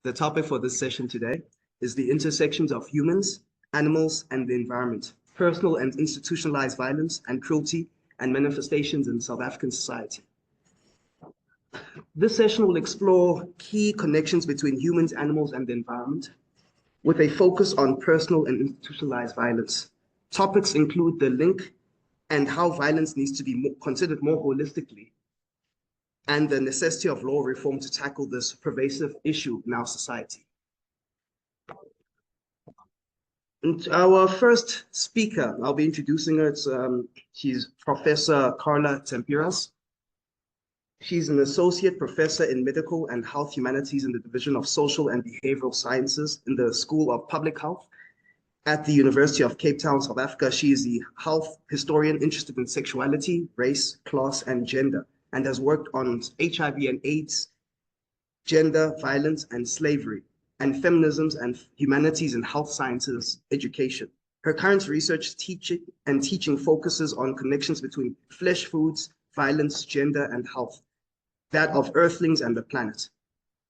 The topic for this session today is the intersections of humans, animals, and the environment, personal and institutionalized violence and cruelty and manifestations in South African society. This session will explore key connections between humans, animals, and the environment, with a focus on personal and institutionalized violence. Topics include the link and how violence needs to be considered more holistically, and the necessity of law reform to tackle this pervasive issue in our society. And our first speaker, I'll be introducing her. She's Professor Carla Tempiras. She's an associate professor in medical and health humanities in the Division of Social and Behavioral Sciences in the School of Public Health at the University of Cape Town, South Africa. She is the health historian interested in sexuality, race, class, and gender, and has worked on HIV and AIDS, gender, violence, and slavery, and feminisms and humanities and health sciences education. Her current research teaching focuses on connections between flesh foods, violence, gender, and health, that of earthlings and the planet.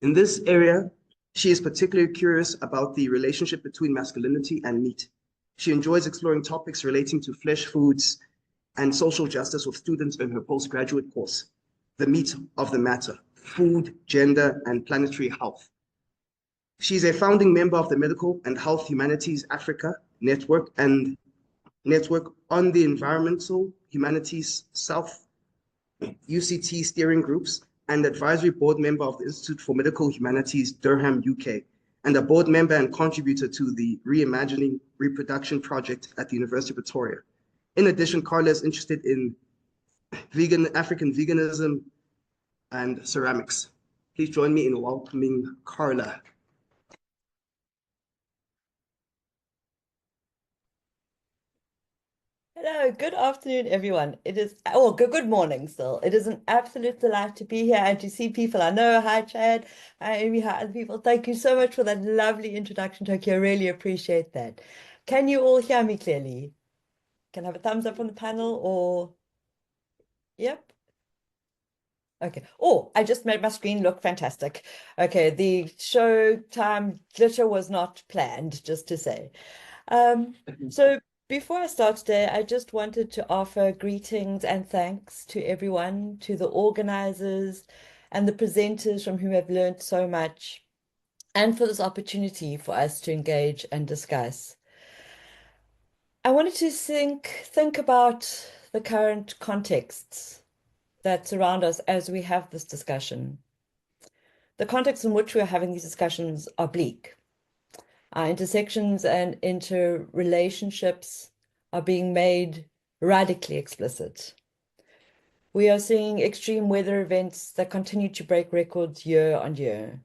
In this area, she is particularly curious about the relationship between masculinity and meat. She enjoys exploring topics relating to flesh foods and social justice with students in her postgraduate course, The Meat of the Matter, Food, Gender, and Planetary Health. She's a founding member of the Medical and Health Humanities Africa Network and Network on the Environmental Humanities South UCT steering groups, and advisory board member of the Institute for Medical Humanities, Durham, UK, and a board member and contributor to the Reimagining Reproduction Project at the University of Pretoria. In addition, Carla is interested in African veganism and ceramics. Please join me in welcoming Carla. Hello, good afternoon, everyone. Good morning still. It is an absolute delight to be here and to see people I know. Hi, Chad. Hi, Amy. Hi, other people. Thank you so much for that lovely introduction, Tokyo. I really appreciate that. Can you all hear me clearly? Can I have a thumbs up from the panel or? Yep. Okay. Oh, I just made my screen look fantastic. Okay, the show time glitter was not planned, just to say. So before I start today, I just wanted to offer greetings and thanks to everyone, to the organizers and the presenters from whom I've learned so much, and for this opportunity for us to engage and discuss. I wanted to think about the current contexts that surround us as we have this discussion. The context in which we're having these discussions are bleak. Our intersections and interrelationships are being made radically explicit. We are seeing extreme weather events that continue to break records year on year.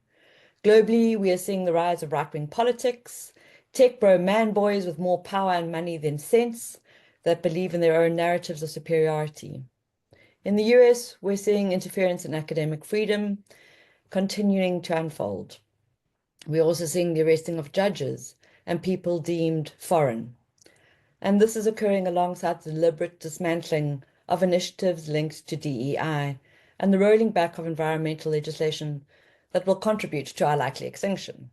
Globally, we are seeing the rise of right-wing politics, tech bro man boys with more power and money than sense that believe in their own narratives of superiority. In the US, we're seeing interference in academic freedom continuing to unfold. We're also seeing the arresting of judges and people deemed foreign. And this is occurring alongside the deliberate dismantling of initiatives linked to DEI and the rolling back of environmental legislation that will contribute to our likely extinction.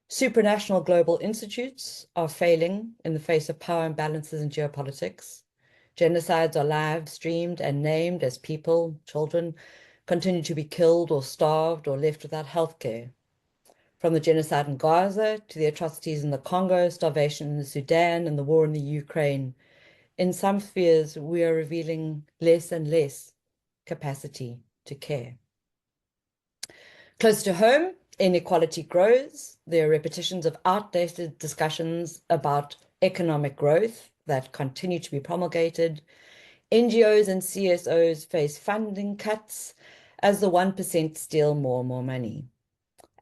Supranational global institutes are failing in the face of power imbalances in geopolitics. Genocides are live streamed and named as people, children, continue to be killed or starved or left without health care. From the genocide in Gaza to the atrocities in the Congo, starvation in the Sudan, and the war in the Ukraine, in some spheres we are revealing less and less capacity to care. Close to home, inequality grows. There are repetitions of outdated discussions about economic growth that continue to be promulgated. NGOs and CSOs face funding cuts as the 1% steal more and more money.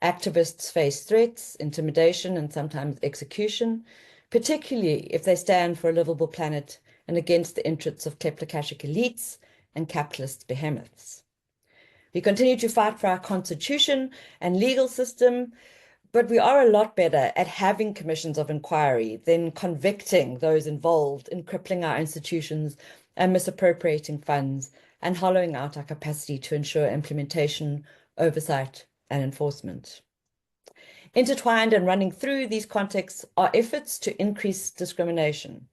Activists face threats, intimidation, and sometimes execution, particularly if they stand for a livable planet and against the interests of kleptocratic elites and capitalist behemoths. We continue to fight for our constitution and legal system, but we are a lot better at having commissions of inquiry than convicting those involved in crippling our institutions and misappropriating funds and hollowing out our capacity to ensure implementation, oversight, and enforcement. Intertwined and running through these contexts are efforts to increase discrimination,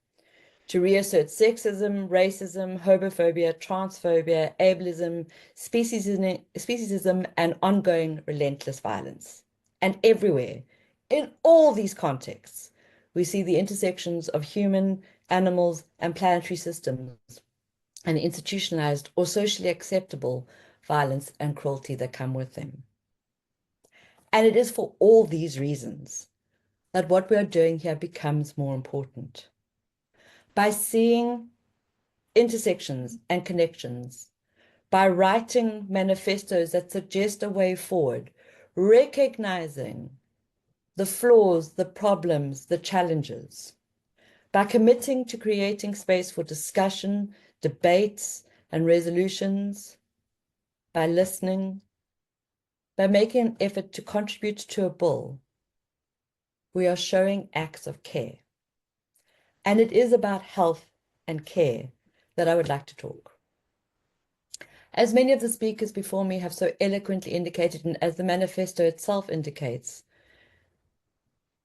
to reassert sexism, racism, homophobia, transphobia, ableism, speciesism, and ongoing relentless violence. And everywhere, in all these contexts, we see the intersections of human, animals, and planetary systems, and institutionalized or socially acceptable violence and cruelty that come with them. And it is for all these reasons that what we are doing here becomes more important. By seeing intersections and connections, by writing manifestos that suggest a way forward, recognizing the flaws, the problems, the challenges, by committing to creating space for discussion, debates, and resolutions, by listening, by making an effort to contribute to a bill, we are showing acts of care. And it is about health and care that I would like to talk. As many of the speakers before me have so eloquently indicated, and as the manifesto itself indicates,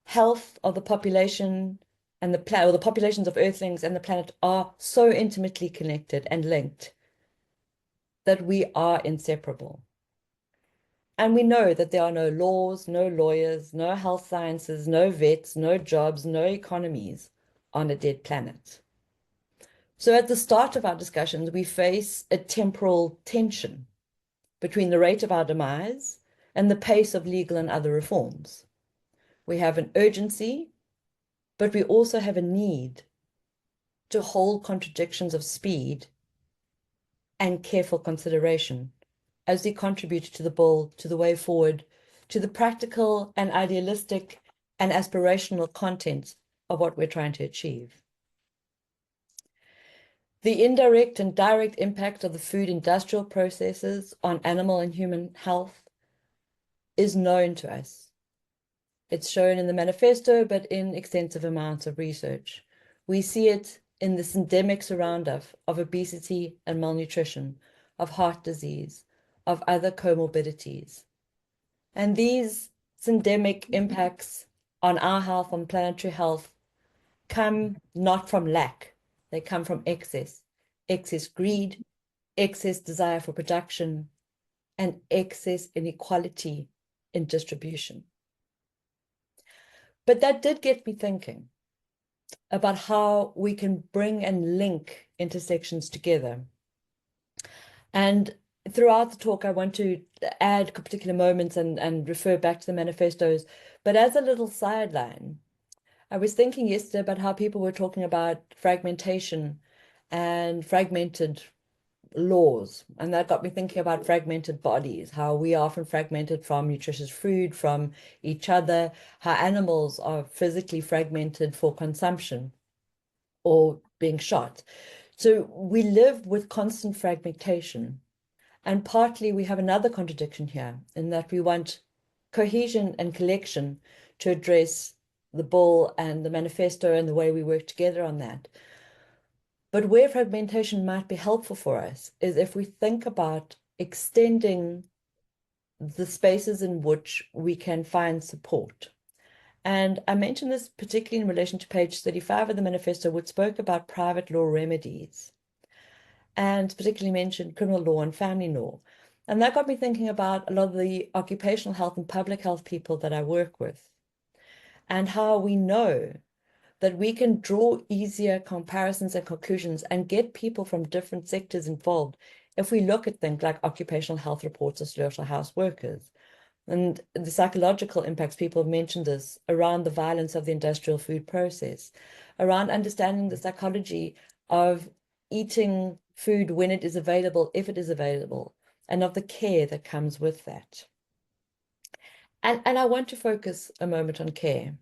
health of the population and the populations of Earthlings and the planet are so intimately connected and linked that we are inseparable. And we know that there are no laws, no lawyers, no health sciences, no vets, no jobs, no economies on a dead planet. So at the start of our discussions, we face a temporal tension between the rate of our demise and the pace of legal and other reforms. We have an urgency, but we also have a need to hold contradictions of speed and careful consideration as we contribute to the bill, to the way forward, to the practical and idealistic and aspirational content of what we're trying to achieve. The indirect and direct impact of the food industrial processes on animal and human health is known to us. It's shown in the manifesto, but in extensive amounts of research. We see it in the syndemics around us of obesity and malnutrition, of heart disease, of other comorbidities. And these syndemic impacts on our health, on planetary health, come not from lack, they come from excess greed, excess desire for production, and excess inequality in distribution. But that did get me thinking about how we can bring and link intersections together. And throughout the talk, I want to add particular moments and refer back to the manifestos. But as a little sideline, I was thinking yesterday about how people were talking about fragmentation and fragmented laws. And that got me thinking about fragmented bodies, how we are often fragmented from nutritious food, from each other, how animals are physically fragmented for consumption or being shot. So we live with constant fragmentation. And partly we have another contradiction here in that we want cohesion and collection to address the bill and the manifesto and the way we work together on that. But where fragmentation might be helpful for us is if we think about extending the spaces in which we can find support. And I mentioned this particularly in relation to page 35 of the manifesto, which spoke about private law remedies, and particularly mentioned criminal law and family law. And that got me thinking about a lot of the occupational health and public health people that I work with, and how we know that we can draw easier comparisons and conclusions and get people from different sectors involved if we look at things like occupational health reports of slaughterhouse workers and the psychological impacts. People have mentioned this around the violence of the industrial food process, around understanding the psychology of eating food when it is available, if it is available, and of the care that comes with that. And I want to focus a moment on care,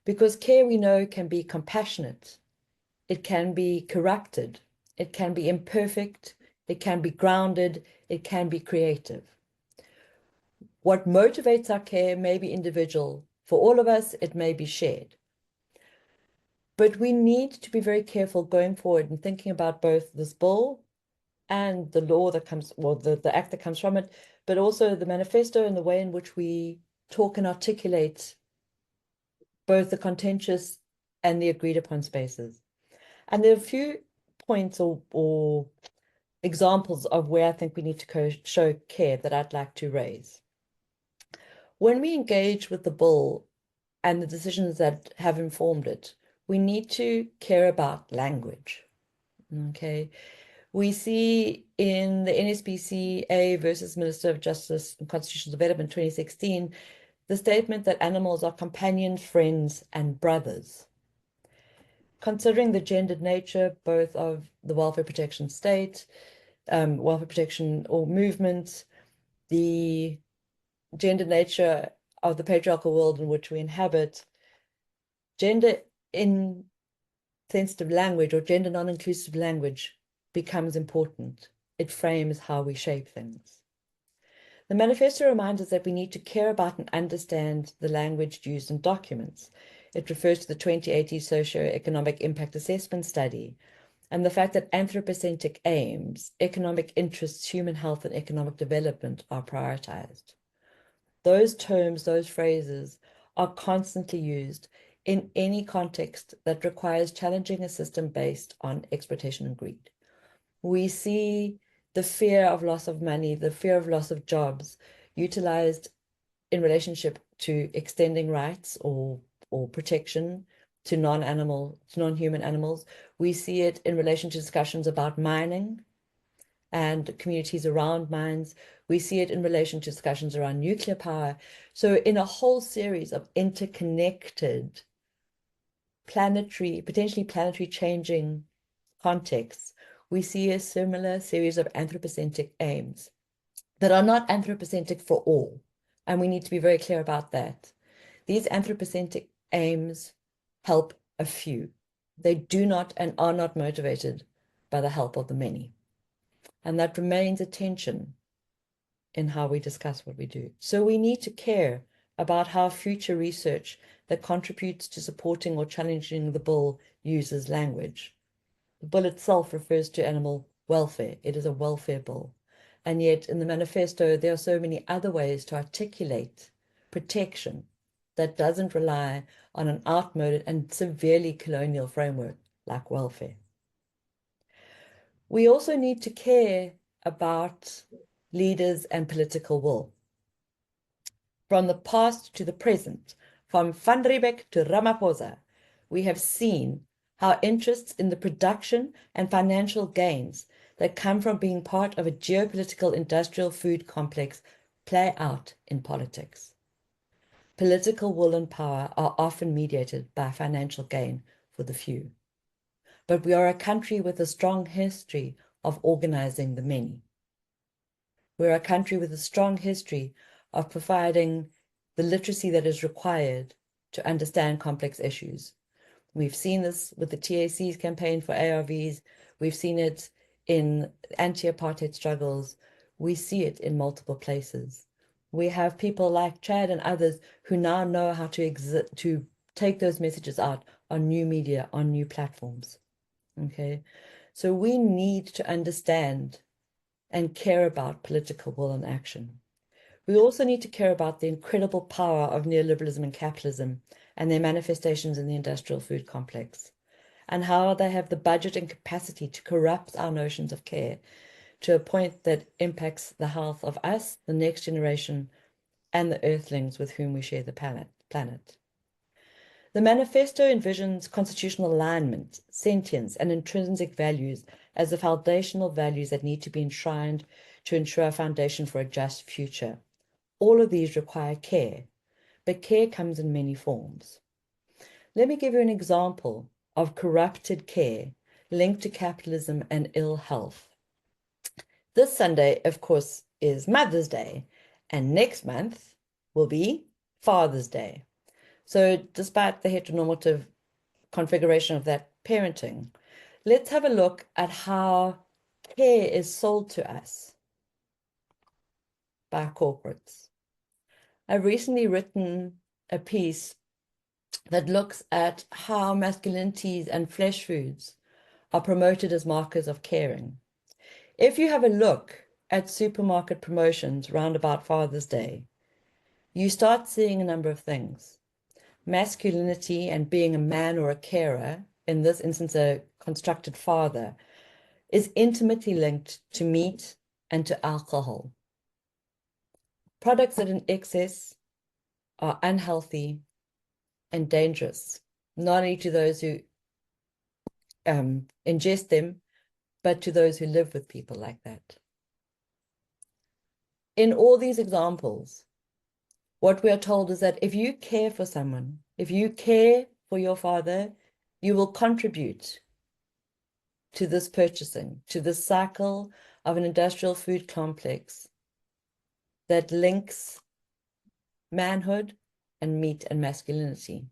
because care, we know, can be compassionate, it can be corrupted, it can be imperfect, it can be grounded, it can be creative. What motivates our care may be individual. For all of us, it may be shared. But we need to be very careful going forward and thinking about both this bill and the law that comes, well, the act that comes from it, but also the manifesto and the way in which we talk and articulate both the contentious and the agreed upon spaces. And there are a few points or examples of where I think we need to show care that I'd like to raise. When we engage with the bill and the decisions that have informed it, we need to care about language. Okay. We see in the NSBCA versus Minister of Justice and Constitutional Development 2016, the statement that animals are companions, friends, and brothers. Considering the gendered nature both of the welfare protection state, welfare protection or movement, the gender nature of the patriarchal world in which we inhabit, gender insensitive language or gender non-inclusive language becomes important. It frames how we shape things. The manifesto reminds us that we need to care about and understand the language used in documents. It refers to the 2080 Socioeconomic Impact Assessment Study and the fact that anthropocentric aims, economic interests, human health, and economic development are prioritized. Those terms, those phrases are constantly used in any context that requires challenging a system based on exploitation and greed. We see the fear of loss of money, the fear of loss of jobs utilized in relationship to extending rights or protection to non-human animals. We see it in relation to discussions about mining and communities around mines. We see it in relation to discussions around nuclear power. So in a whole series of interconnected potentially planetary changing contexts, we see a similar series of anthropocentric aims that are not anthropocentric for all. And we need to be very clear about that. These anthropocentric aims help a few. They do not and are not motivated by the help of the many. And that remains a tension in how we discuss what we do. So we need to care about how future research that contributes to supporting or challenging the bill uses language. The bill itself refers to animal welfare. It is a welfare bill. And yet in the manifesto, there are so many other ways to articulate protection that doesn't rely on an outmoded and severely colonial framework like welfare. We also need to care about leaders and political will. From the past to the present, from Van Riebeeck to Ramaphosa, we have seen how interests in the production and financial gains that come from being part of a geopolitical industrial food complex play out in politics. Political will and power are often mediated by financial gain for the few. But we are a country with a strong history of organizing the many. We're a country with a strong history of providing the literacy that is required to understand complex issues. We've seen this with the TAC's campaign for ARVs. We've seen it in anti-apartheid struggles. We see it in multiple places. We have people like Chad and others who now know how to take those messages out on new media, on new platforms. Okay, so we need to understand and care about political will and action. We also need to care about the incredible power of neoliberalism and capitalism and their manifestations in the industrial food complex, and how they have the budget and capacity to corrupt our notions of care to a point that impacts the health of us, the next generation, and the earthlings with whom we share the planet. The manifesto envisions constitutional alignment, sentience, and intrinsic values as the foundational values that need to be enshrined to ensure a foundation for a just future. All of these require care, but care comes in many forms. Let me give you an example of corrupted care linked to capitalism and ill health. This Sunday, of course, is Mother's Day, and next month will be Father's Day. So despite the heteronormative configuration of that parenting, let's have a look at how care is sold to us by corporates. I've recently written a piece that looks at how masculinities and flesh foods are promoted as markers of caring. If you have a look at supermarket promotions round about Father's Day, you start seeing a number of things. Masculinity and being a man or a carer, in this instance a constructed father, is intimately linked to meat and to alcohol. Products that in excess are unhealthy and dangerous, not only to those who ingest them, but to those who live with people like that. In all these examples, what we are told is that if you care for someone, if you care for your father, you will contribute to this purchasing, to this cycle of an industrial food complex that links manhood and meat and masculinity.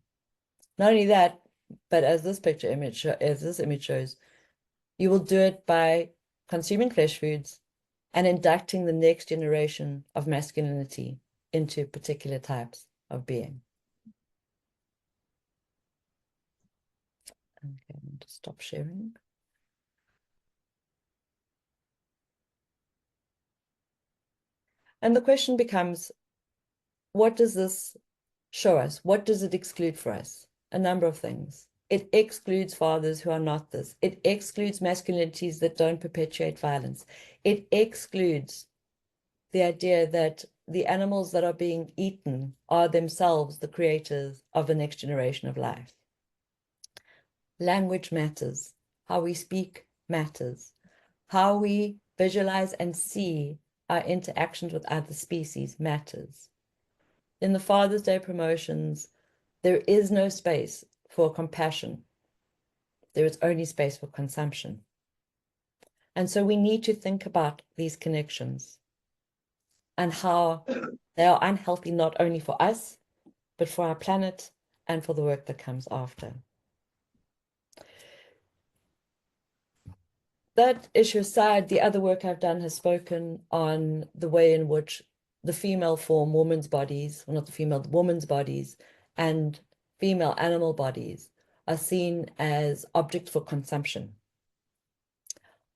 Not only that, but as this image shows, you will do it by consuming flesh foods and inducting the next generation of masculinity into particular types of being. Okay, I'm going to stop sharing. And the question becomes, what does this show us? What does it exclude for us? A number of things. It excludes fathers who are not this. It excludes masculinities that don't perpetuate violence. It excludes the idea that the animals that are being eaten are themselves the creators of the next generation of life. Language matters. How we speak matters. How we visualize and see our interactions with other species matters. In the Father's Day promotions, there is no space for compassion. There is only space for consumption. And so we need to think about these connections and how they are unhealthy not only for us, but for our planet and for the work that comes after. That issue aside, the other work I've done has spoken on the way in which the female form, women's bodies, well, not the female, the woman's bodies, and female animal bodies are seen as objects for consumption,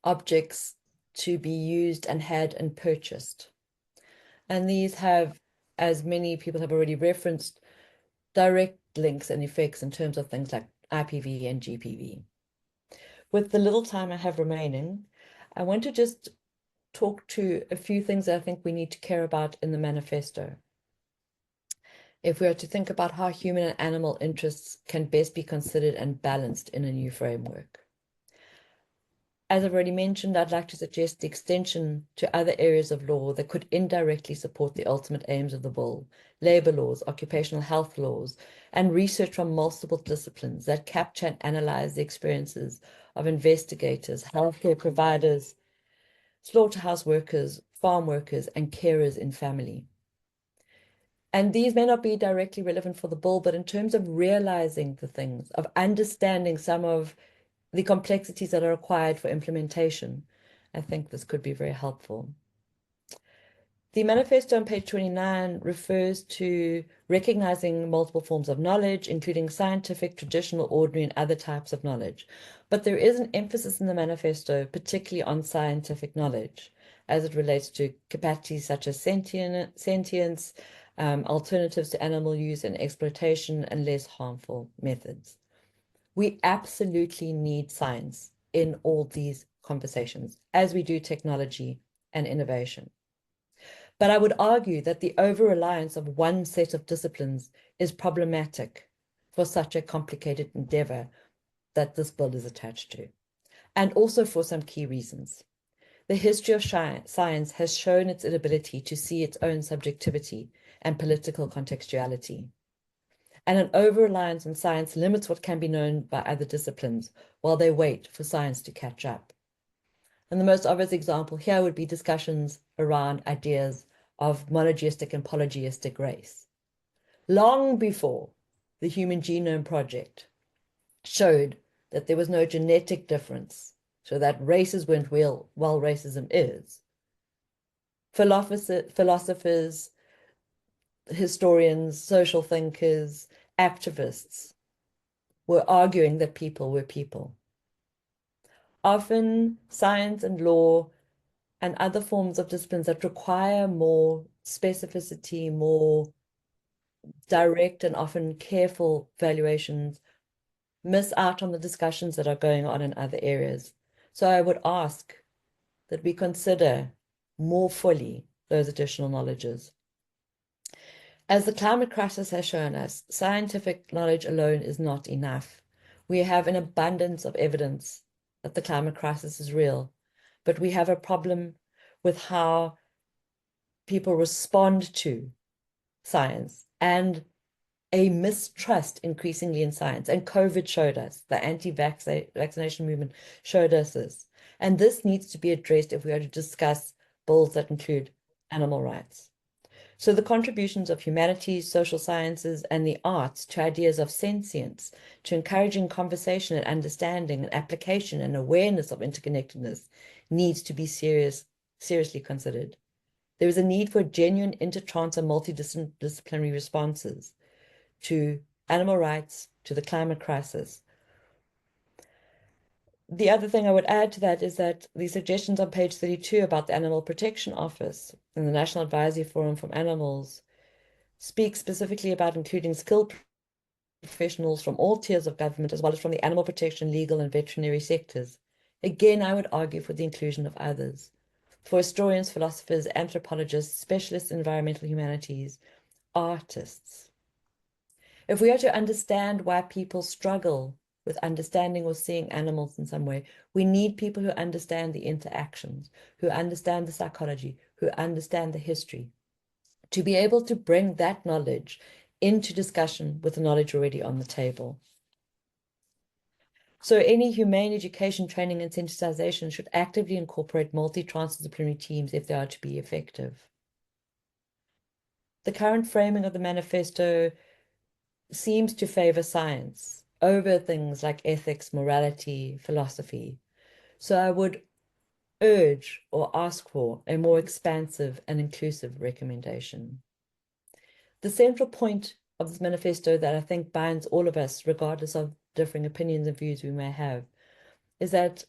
objects to be used and had and purchased. And these have, as many people have already referenced, direct links and effects in terms of things like IPV and GPV. With the little time I have remaining, I want to just talk to a few things that I think we need to care about in the manifesto. If we are to think about how human and animal interests can best be considered and balanced in a new framework. As I've already mentioned, I'd like to suggest the extension to other areas of law that could indirectly support the ultimate aims of the bill: labor laws, occupational health laws, and research from multiple disciplines that capture and analyze the experiences of investigators, healthcare providers, slaughterhouse workers, farm workers, and carers in family. And these may not be directly relevant for the bill, but in terms of realizing the things, of understanding some of the complexities that are required for implementation, I think this could be very helpful. The manifesto on page 29 refers to recognizing multiple forms of knowledge, including scientific, traditional, ordinary, and other types of knowledge. But there is an emphasis in the manifesto, particularly on scientific knowledge, as it relates to capacities such as sentience, alternatives to animal use and exploitation, and less harmful methods. We absolutely need science in all these conversations, as we do technology and innovation. But I would argue that the over-reliance of one set of disciplines is problematic for such a complicated endeavor that this bill is attached to, and also for some key reasons. The history of science has shown its inability to see its own subjectivity and political contextuality. And an over-reliance on science limits what can be known by other disciplines while they wait for science to catch up. And the most obvious example here would be discussions around ideas of monogeistic and polygeistic race. Long before the Human Genome Project showed that there was no genetic difference, so that races weren't real, while racism is, philosophers, historians, social thinkers, activists were arguing that people were people. Often science and law and other forms of disciplines that require more specificity, more direct and often careful valuations, miss out on the discussions that are going on in other areas. So I would ask that we consider more fully those additional knowledges. As the climate crisis has shown us, scientific knowledge alone is not enough. We have an abundance of evidence that the climate crisis is real, but we have a problem with how people respond to science and a mistrust increasingly in science. And COVID showed us, the anti-vaccination movement showed us this. And this needs to be addressed if we are to discuss bills that include animal rights. So the contributions of humanities, social sciences, and the arts to ideas of sentience, to encouraging conversation and understanding and application and awareness of interconnectedness needs to be seriously considered. There is a need for genuine intertrans and multidisciplinary responses to animal rights, to the climate crisis. The other thing I would add to that is that the suggestions on page 32 about the Animal Protection Office and the National Advisory Forum from Animals speak specifically about including skilled professionals from all tiers of government, as well as from the animal protection, legal, and veterinary sectors. Again, I would argue for the inclusion of others. For historians, philosophers, anthropologists, specialists in environmental humanities, artists. If we are to understand why people struggle with understanding or seeing animals in some way, we need people who understand the interactions, who understand the psychology, who understand the history, to be able to bring that knowledge into discussion with the knowledge already on the table. So any humane education, training, and sensitization should actively incorporate multi-transdisciplinary teams if they are to be effective. The current framing of the manifesto seems to favor science over things like ethics, morality, philosophy. So I would urge or ask for a more expansive and inclusive recommendation. The central point of this manifesto that I think binds all of us, regardless of differing opinions and views we may have, is that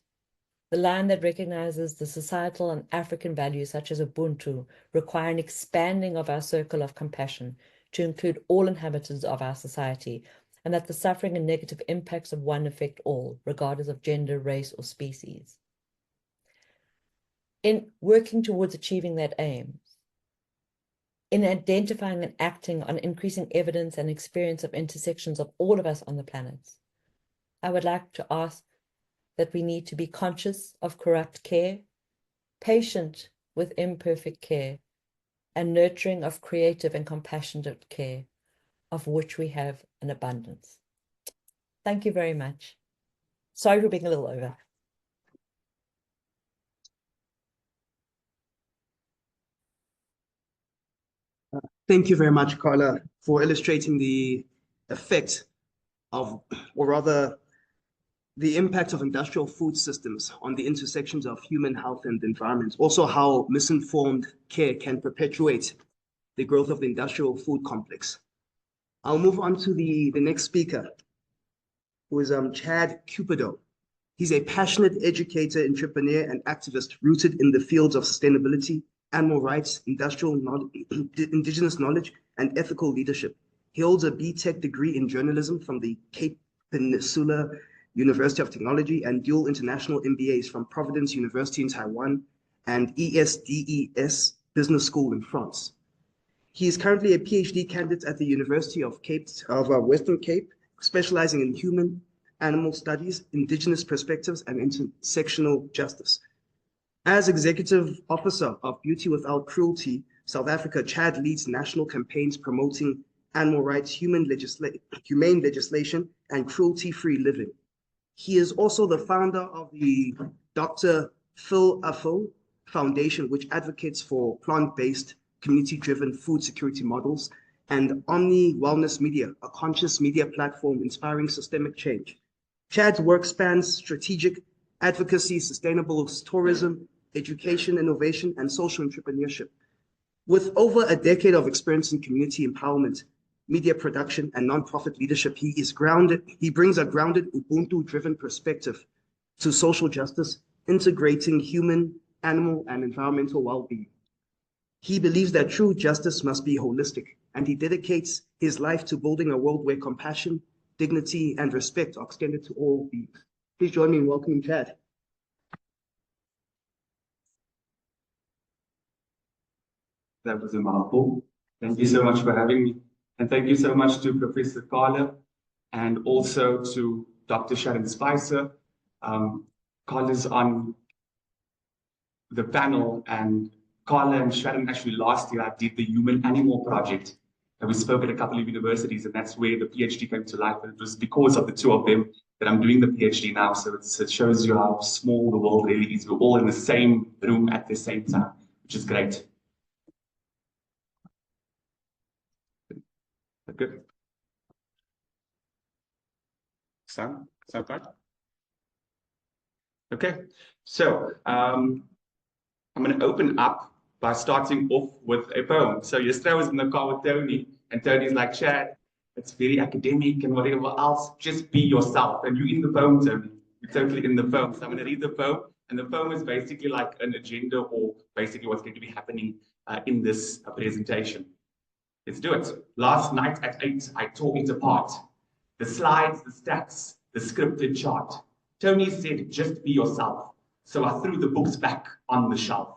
the line that recognizes the societal and African values such as Ubuntu require an expanding of our circle of compassion to include all inhabitants of our society, and that the suffering and negative impacts of one affect all, regardless of gender, race, or species. In working towards achieving that aim, in identifying and acting on increasing evidence and experience of intersections of all of us on the planet, I would like to ask that we need to be conscious of corrupt care, patient with imperfect care, and nurturing of creative and compassionate care, of which we have an abundance. Thank you very much. Sorry for being a little over. Thank you very much, Carla, for illustrating the effect of, or rather, the impact of industrial food systems on the intersections of human health and environment. Also, how misinformed care can perpetuate the growth of the industrial food complex. I'll move on to the next speaker, who is Chad Cupido. He's a passionate educator, entrepreneur, and activist rooted in the fields of sustainability, animal rights, industrial knowledge, indigenous knowledge, and ethical leadership. He holds a B.Tech degree in journalism from the Cape Peninsula University of Technology and dual international MBAs from Providence University in Taiwan and ESDES Business School in France. He is currently a PhD candidate at the University of Western Cape, specializing in human animal studies, indigenous perspectives, and intersectional justice. As executive officer of Beauty Without Cruelty, South Africa, Chad leads national campaigns promoting animal rights, humane legislation, and cruelty-free living. He is also the founder of the Dr. Phil Afo Foundation, which advocates for plant-based, community-driven food security models, and Omni Wellness Media, a conscious media platform inspiring systemic change. Chad's work spans strategic advocacy, sustainable tourism, education, innovation, and social entrepreneurship. With over a decade of experience in community empowerment, media production, and nonprofit leadership, he brings a grounded Ubuntu-driven perspective to social justice, integrating human animal, and environmental well-being. He believes that true justice must be holistic, and he dedicates his life to building a world where compassion, dignity, and respect are extended to all beings. Please join me in welcoming Chad. That was a mouthful. Thank you so much for having me. And thank you so much to Professor Carla and also to Dr. Sharon Spicer. Carla's on the panel, and Carla and Sharon actually last year I did the Human Animal Project. And we spoke at a couple of universities, and that's where the PhD came to life. And it was because of the two of them that I'm doing the PhD now. So it shows you how small the world really is. We're all in the same room at the same time, which is great. Good. Sound good? Okay, so I'm going to open up by starting off with a poem. So yesterday I was in the car with Tony, and Tony's like, Chad, it's very academic and whatever else, just be yourself. And you're in the poem, Tony. You're totally in the poem. So I'm going to read the poem, and the poem is basically like an agenda or basically what's going to be happening in this presentation. Let's do it. Last night at 8, I tore it apart. The slides, the stats, the scripted chart. Tony said, just be yourself. So I threw the books back on the shelf.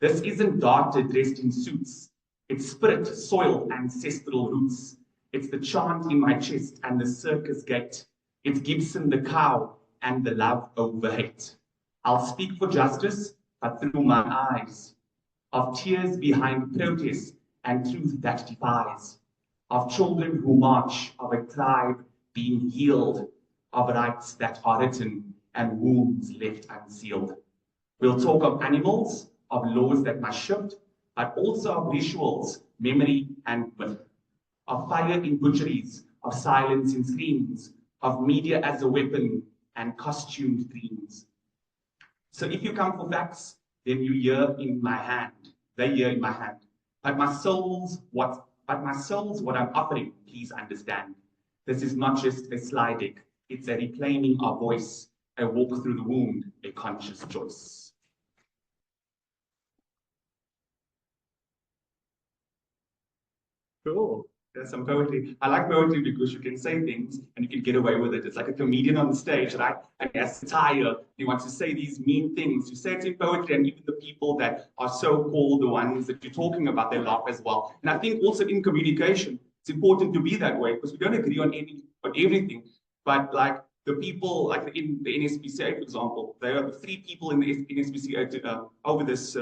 This isn't data dressed in suits. It's spirit, soil, ancestral roots. It's the chant in my chest and the circus gate. It's Gibson the cow and the love over hate. I'll speak for justice, but through my eyes. Of tears behind protest and truth that defies. Of children who march, of a tribe being healed, of rights that are written and wounds left unsealed. We'll talk of animals, of laws that must shift, but also of rituals, memory, and myth. Of fire in butcheries, of silence in screams, of media as a weapon, and costumed dreams. So if you come for facts, then you hear in my hand, they hear in my hand. But my soul's what I'm offering, please understand. This is not just a slide deck, it's a reclaiming our voice, a walk through the wound, a conscious choice. Cool. There's some poetry. I like poetry because you can say things and you can get away with it. It's like a comedian on the stage, right? And he has satire. He wants to say these mean things. You say it in poetry, and even the people that are so-called the ones that you're talking about, they laugh as well. And I think also in communication, it's important to be that way because we don't agree on everything. But like the people, like in the NSPCA, for example, there are 3 people in the NSPCA over this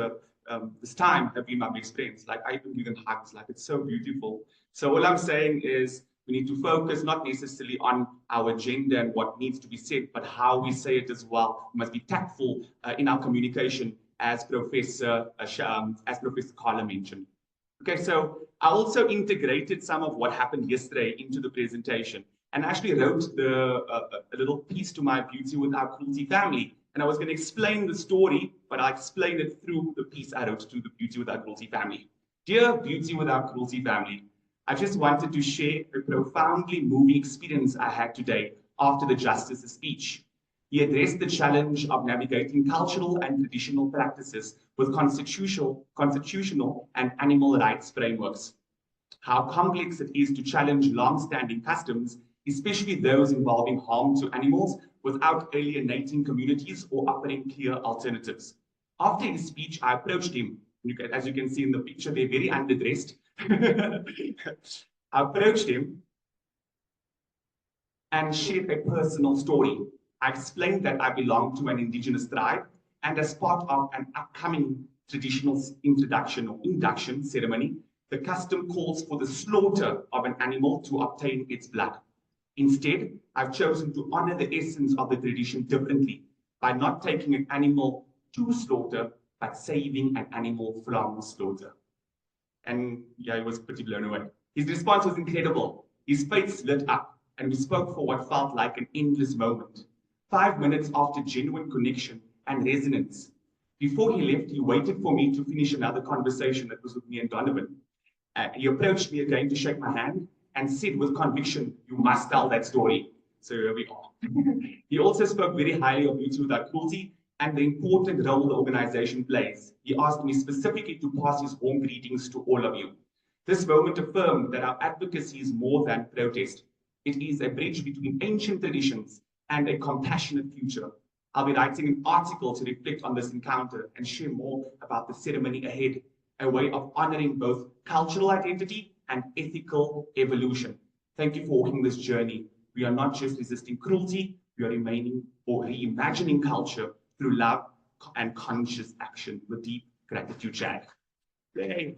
this time have been my best friends. Like I even give them hugs. Like it's so beautiful. So all I'm saying is we need to focus not necessarily on our agenda and what needs to be said, but how we say it as well. We must be tactful in our communication, as Professor Carla mentioned. Okay, so I also integrated some of what happened yesterday into the presentation and actually wrote a little piece to my Beauty Without Cruelty family. And I was going to explain the story, but I explained it through the piece I wrote to the Beauty Without Cruelty family. Dear Beauty Without Cruelty family, I just wanted to share a profoundly moving experience I had today after the Justice's speech. He addressed the challenge of navigating cultural and traditional practices with constitutional and animal rights frameworks. How complex it is to challenge long-standing customs, especially those involving harm to animals, without alienating communities or offering clear alternatives. After his speech, I approached him. As you can see in the picture, they're very underdressed. I approached him and shared a personal story. I explained that I belong to an indigenous tribe, and as part of an upcoming traditional introduction or induction ceremony, the custom calls for the slaughter of an animal to obtain its blood. Instead, I've chosen to honor the essence of the tradition differently by not taking an animal to slaughter, but saving an animal from slaughter. And yeah, he was pretty blown away. His response was incredible. His face lit up, and we spoke for what felt like an endless moment. 5 minutes after genuine connection and resonance. Before he left, he waited for me to finish another conversation that was with me and Donovan. He approached me again to shake my hand and said with conviction, "You must tell that story." So here we are. He also spoke very highly of Beauty Without Cruelty and the important role the organization plays. He asked me specifically to pass his warm greetings to all of you. This moment affirmed that our advocacy is more than protest. It is a bridge between ancient traditions and a compassionate future. I'll be writing an article to reflect on this encounter and share more about the ceremony ahead, a way of honoring both cultural identity and ethical evolution. Thank you for walking this journey. We are not just resisting cruelty, we are remaining or reimagining culture through love and conscious action. With deep gratitude, Chad. Yay.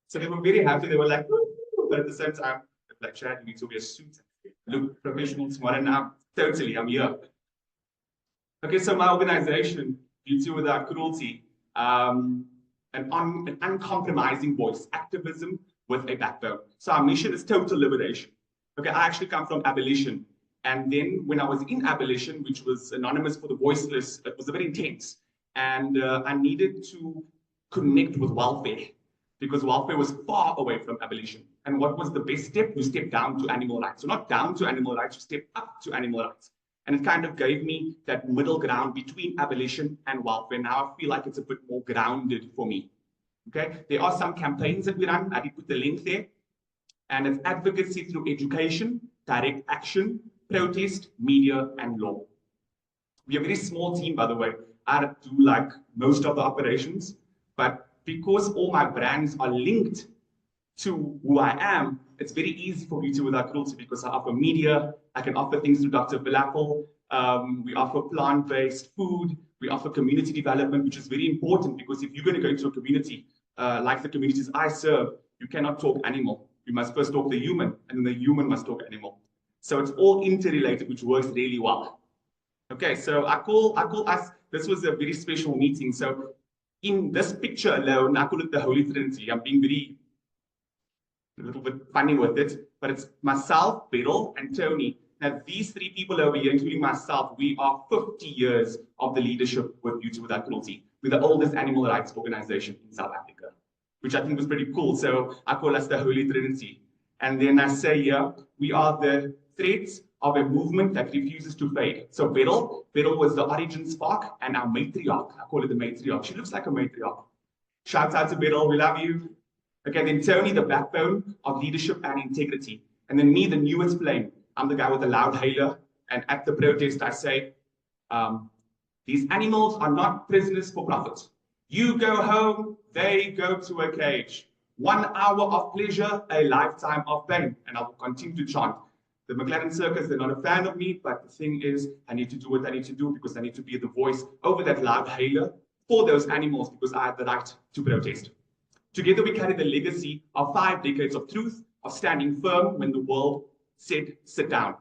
So they were very happy. They were like, woo, woo. But at the same time, like, Chad, you need to wear a suit. Look professional, smart enough. Totally, I'm here. Okay, so my organization, Beauty Without Cruelty, an uncompromising voice, activism with a backbone. So our mission is total liberation. Okay, I actually come from abolition. And then when I was in abolition, which was anonymous for the voiceless, it was very intense. And I needed to connect with welfare because welfare was far away from abolition. And what was the best step? You step down to animal rights. So not down to animal rights, you step up to animal rights. And it kind of gave me that middle ground between abolition and welfare. Now I feel like it's a bit more grounded for me. Okay, there are some campaigns that we run. I did put the link there. And it's advocacy through education, direct action, protest, media, and law. We are a very small team, by the way. I do like most of the operations, but because all my brands are linked to who I am, it's very easy for Beauty Without Cruelty because I offer media, I can offer things through Dr. Bilapple, we offer plant-based food, we offer community development, which is very important because if you're going to go into a community like the communities I serve, you cannot talk animal. You must first talk the human, and then the human must talk animal. So it's all interrelated, which works really well. Okay, so I call us, this was a very special meeting. So in this picture alone, I call it the Holy Trinity. I'm being a little bit funny with it, but it's myself, Beryl, and Tony. Now, these three people over here, including myself, we are 50 years of the leadership with Beauty Without Cruelty. We're the oldest animal rights organization in South Africa, which I think was pretty cool. So I call us the Holy Trinity. And then I say here, we are the threads of a movement that refuses to fade. So Beryl was the origin spark and our matriarch. I call it the matriarch. She looks like a matriarch. Shout out to Beryl, we love you. Okay, then Tony, the backbone of leadership and integrity. And then me, the newest flame. I'm the guy with the loud hailer. And at the protest, I say, these animals are not prisoners for profit. You go home, they go to a cage. 1 hour of pleasure, a lifetime of pain. And I will continue to chant. The McLaren Circus, they're not a fan of me, but the thing is, I need to do what I need to do because I need to be the voice over that loud hailer for those animals because I have the right to protest. Together, we carry the legacy of 5 decades of truth, of standing firm when the world said, sit down,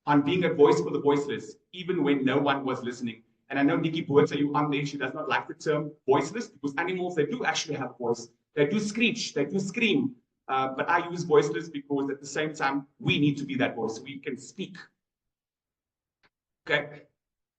on being a voice for the voiceless, even when no one was listening. And I know Nikki Boertz, are you on there? She does not like the term voiceless because animals, they do actually have a voice. They do screech, they do scream. But I use voiceless because at the same time, we need to be that voice. We can speak. Okay.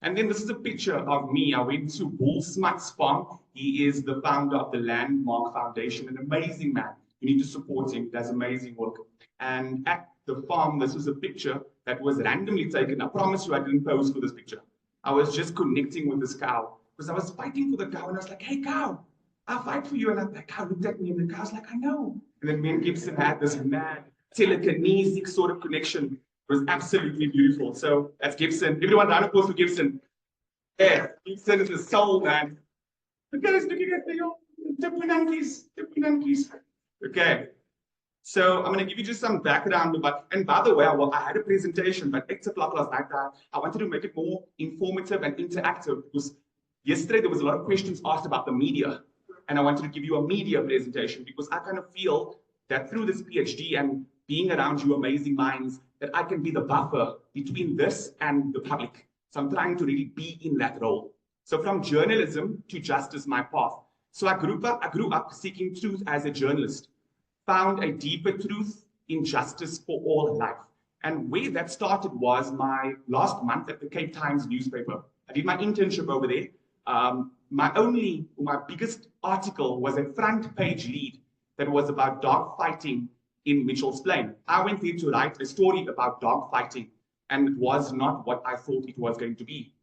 And then this is a picture of me. I went to Bull Smuts Farm. He is the founder of the Landmark Foundation, an amazing man. You need to support him. He does amazing work. And at the farm, this was a picture that was randomly taken. I promise you I didn't pose for this picture. I was just connecting with this cow because I was fighting for the cow. And I was like, hey, cow, I'll fight for you. And that cow looked at me and the cow's like, I know. And then me and Gibson had this mad telekinetic sort of connection. It was absolutely beautiful. So that's Gibson. Everyone, round of applause for Gibson. Yeah, Gibson is the soul, man. Look at us looking at the Tippunankies. Okay. So I'm going to give you just some background about, and by the way, I had a presentation, but 8 o'clock last night, I wanted to make it more informative and interactive because yesterday there was a lot of questions asked about the media. And I wanted to give you a media presentation because I kind of feel that through this PhD and being around you amazing minds, that I can be the buffer between this and the public. So I'm trying to really be in that role. So from journalism to justice, my path. So I grew up seeking truth as a journalist, found a deeper truth in justice for all life. And where that started was my last month at the Cape Times newspaper. I did my internship over there. My biggest article was a front page lead that was about dog fighting in Mitchell's Plain. I went there to write a story about dog fighting, and it was not what I thought it was going to be.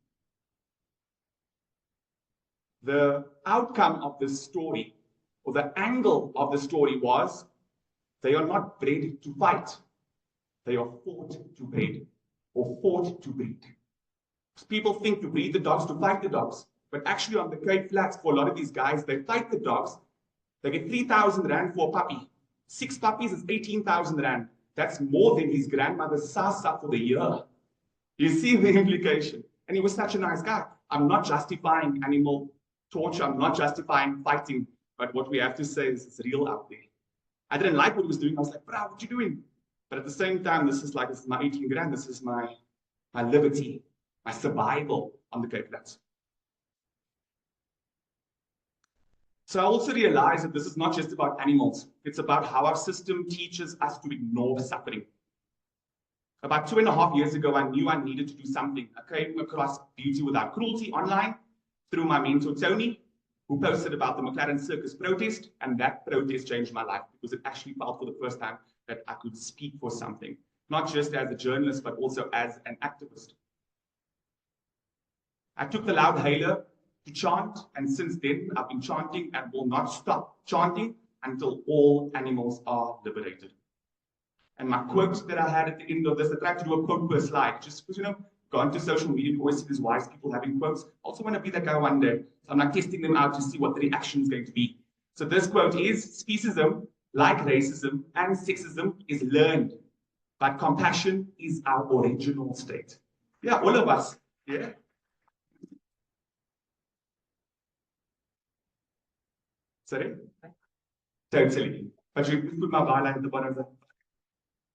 The outcome of this story, or the angle of the story, was they are not bred to fight. They are fought to breed, or fought to breed. People think to breed the dogs to fight the dogs, but actually on the Cape Flats, for a lot of these guys, they fight the dogs. They get 3,000 Rand for a puppy. 6 puppies is 18,000 Rand. That's more than his grandmother's SASA for the year. You see the implication. And he was such a nice guy. I'm not justifying animal torture. I'm not justifying fighting. But what we have to say is it's real out there. I didn't like what he was doing. I was like, bro, what you doing? But at the same time, this is my 18 grand. This is my liberty, my survival on the Cape Flats. So I also realized that this is not just about animals. It's about how our system teaches us to ignore suffering. About 2.5 years ago, I knew I needed to do something. I came across Beauty Without Cruelty online through my mentor, Tony, who posted about the McLaren Circus protest. And that protest changed my life because it actually felt for the first time that I could speak for something, not just as a journalist, but also as an activist. I took the loud hailer to chant, and since then I've been chanting and will not stop chanting until all animals are liberated. And my quote that I had at the end of this, I tried to do a quote per slide, just because, go onto social media, you always see these wise people having quotes. I also want to be that guy one day. So I'm like testing them out to see what the reaction is going to be. So this quote is, speciesism, like racism and sexism, is learned, but compassion is our original state. Yeah, all of us. Yeah. Sorry? Totally. But you put my byline at the bottom of the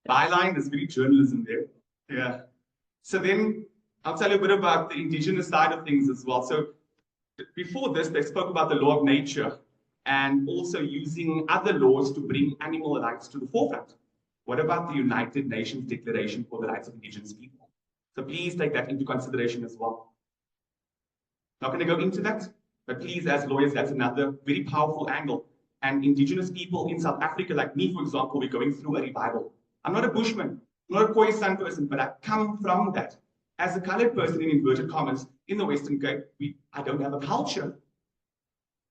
byline. Is very journalism there. Yeah. So then I'll tell you a bit about the indigenous side of things as well. So before this, they spoke about the law of nature and also using other laws to bring animal rights to the forefront. What about the United Nations Declaration for the Rights of Indigenous People? So please take that into consideration as well. Not going to go into that, but please, as lawyers, that's another very powerful angle. And indigenous people in South Africa, like me, for example, we're going through a revival. I'm not a bushman, I'm not a Khoisan person, but I come from that. As a colored person in inverted commas in the Western Cape, I don't have a culture.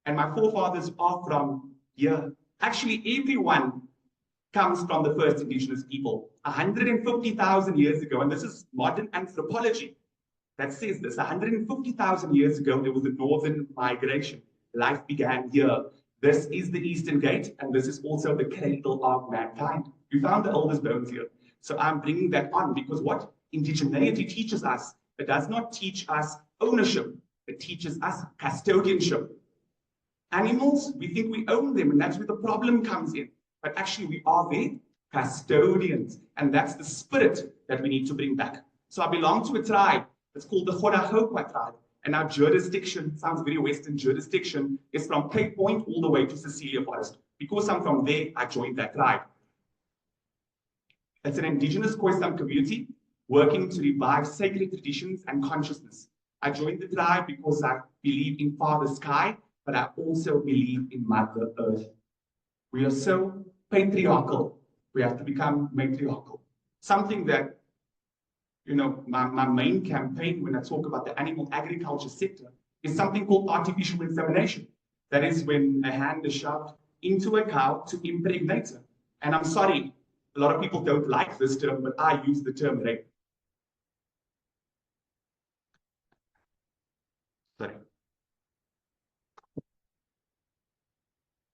And my forefathers are from here. Actually, everyone comes from the first indigenous people 150,000 years ago. And this is modern anthropology that says this. 150,000 years ago, there was a northern migration. Life began here. This is the Eastern Gate, and this is also the cradle of mankind. We found the oldest bones here. So I'm bringing that on because what indigeneity teaches us, it does not teach us ownership. It teaches us custodianship. Animals, we think we own them, and that's where the problem comes in. But actually, we are their custodians, and that's the spirit that we need to bring back. So I belong to a tribe. It's called the Kgonagoqua tribe. And our jurisdiction, sounds very Western, jurisdiction is from Cape Point all the way to Cecilia Forest. Because I'm from there, I joined that tribe. It's an indigenous Khoisan community working to revive sacred traditions and consciousness. I joined the tribe because I believe in Father Sky, but I also believe in Mother Earth. We are so patriarchal. We have to become matriarchal. Something that, my main campaign when I talk about the animal agriculture sector is something called artificial insemination. That is when a hand is shoved into a cow to impregnate her. And I'm sorry, a lot of people don't like this term, but I use the term rape. Sorry.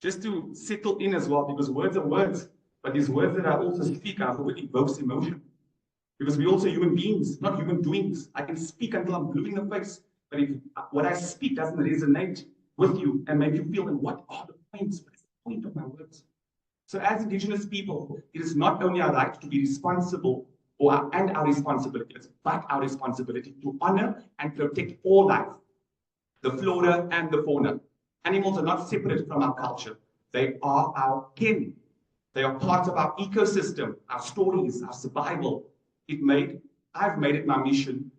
Just to settle in as well, because words are words, but these words that I also speak are what evokes emotion. Because we're also human beings, not human doings. I can speak until I'm blue in the face, but if what I speak doesn't resonate with you and make you feel, and what are the points? What is the point of my words? So as indigenous people, it is not only our right to be responsible, and our responsibility, but our responsibility to honor and protect all life, the flora and the fauna. Animals are not separate from our culture. They are our kin. They are part of our ecosystem, our stories, our survival. I've made it my mission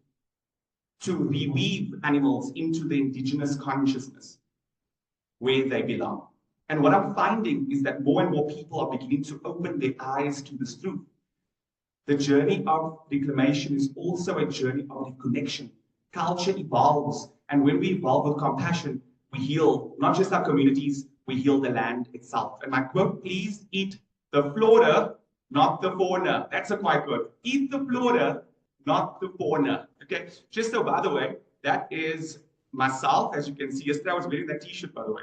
to reweave animals into the indigenous consciousness where they belong. And what I'm finding is that more and more people are beginning to open their eyes to this truth. The journey of reclamation is also a journey of reconnection. Culture evolves, and when we evolve with compassion, we heal not just our communities, we heal the land itself. And my quote, please eat the flora, not the fauna. That's a quite good. Eat the flora, not the fauna. Okay, just so by the way, that is myself. As you can see, yesterday I was wearing that t-shirt, by the way.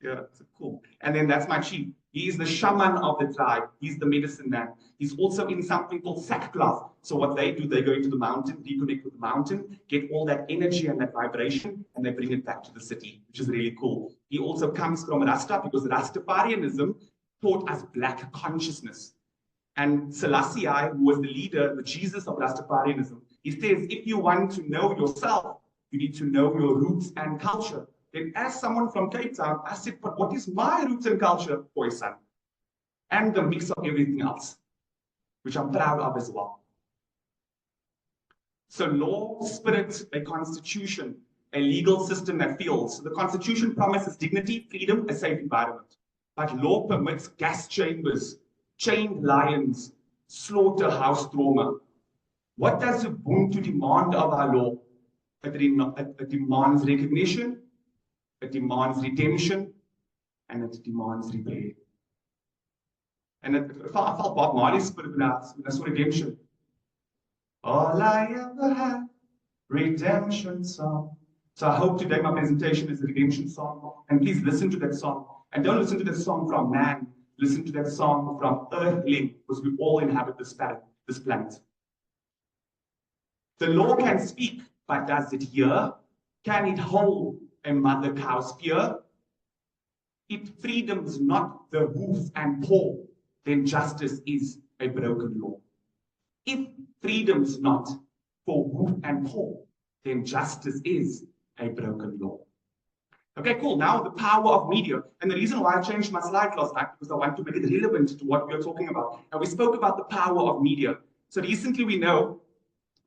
Yeah, it's cool. And then that's my chief. He is the shaman of the tribe. He's the medicine man. He's also in something called sackcloth. So what they do, they go into the mountain, reconnect with the mountain, get all that energy and that vibration, and they bring it back to the city, which is really cool. He also comes from Rasta because Rastafarianism taught us black consciousness. And Selassie, who was the leader, the Jesus of Rastafarianism, he says, if you want to know yourself, you need to know your roots and culture. Then as someone from Cape Town, I said, but what is my roots and culture, boy son? And the mix of everything else, which I'm proud of as well. So law, spirit, a constitution, a legal system that feels. So the constitution promises dignity, freedom, a safe environment. But law permits gas chambers, chained lions, slaughterhouse trauma. What does Ubuntu demand of our law? It demands recognition, it demands redemption, and it demands repair. And I felt Bob Marley's spirit when I saw redemption. All I ever had, redemption song. So I hope today my presentation is a redemption song. And please listen to that song. And don't listen to that song from man. Listen to that song from Earthling, because we all inhabit this planet. The law can speak, but does it hear? Can it hold a mother cow's fear? If freedom's not the hoof and paw, then justice is a broken law. If freedom's not for hoof and paw, then justice is a broken law. Okay, cool. Now the power of media. And the reason why I changed my slide last night, because I want to make it relevant to what we are talking about. And we spoke about the power of media. So recently we know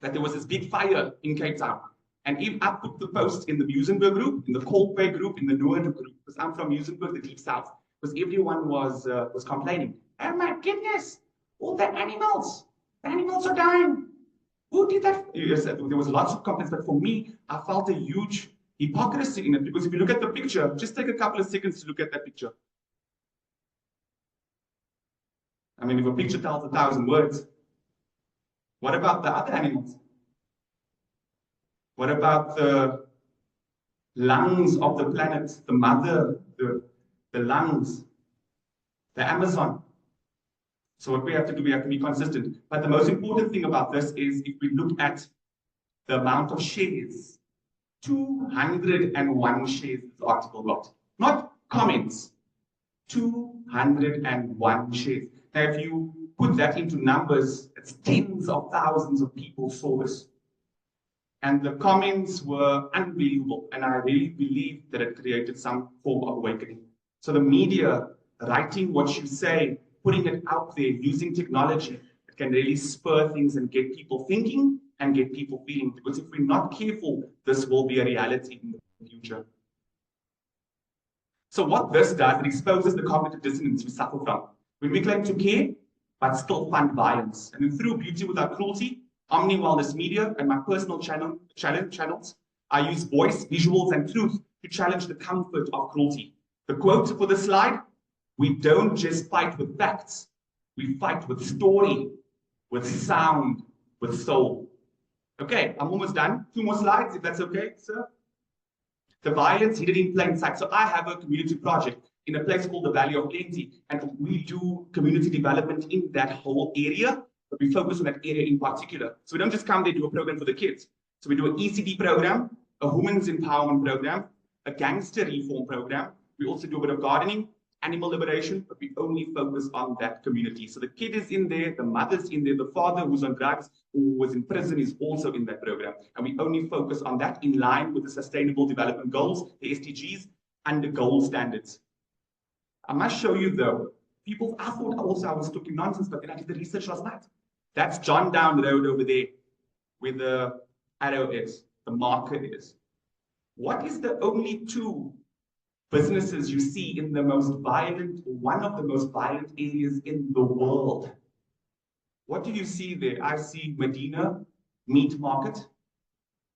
that there was this big fire in Cape Town. And if I put the post in the Muizenberg group, in the Colloquium group, in the Noord group, because I'm from Muizenberg, the deep south, because everyone was complaining. Oh my goodness, all the animals are dying. Who did that? Yes, there was lots of complaints, but for me, I felt a huge hypocrisy in it, because if you look at the picture, just take a couple of seconds to look at that picture. I mean, if a picture tells 1,000 words, what about the other animals? What about the lungs of the planet, the mother, the lungs, the Amazon? So what we have to do, we have to be consistent. But the most important thing about this is if we look at the amount of shares, 201 shares this article got. Not comments, 201 shares. Now, if you put that into numbers, it's tens of thousands of people saw this. And the comments were unbelievable. And I really believe that it created some form of awakening. So the media, writing what you say, putting it out there, using technology, it can really spur things and get people thinking and get people feeling. Because if we're not careful, this will be a reality in the future. So what this does, it exposes the cognitive dissonance we suffer from. When we claim to care, but still fund violence. And then through Beauty Without Cruelty, Omni Wellness Media, and my personal channels, I use voice, visuals, and truth to challenge the comfort of cruelty. The quote for the slide, we don't just fight with facts, we fight with story, with sound, with soul. Okay, I'm almost done. 2 more slides, if that's okay, sir. The violence hidden in plain sight. So I have a community project in a place called the Valley of Plenty, and we do community development in that whole area. But we focus on that area in particular. So we don't just come there, do a program for the kids. So we do an ECD program, a women's empowerment program, a gangster reform program. We also do a bit of gardening, animal liberation, but we only focus on that community. So the kid is in there, the mother's in there, the father who's on drugs, who was in prison is also in that program. And we only focus on that in line with the Sustainable Development Goals, the SDGs, and the gold standards. I must show you though, I thought also I was talking nonsense, but then I did the research last night. That's John Down Road over there, where the arrow is, the marker is. What is the only 2 businesses you see in the most violent, one of the most violent areas in the world? What do you see there? I see Medina Meat Market,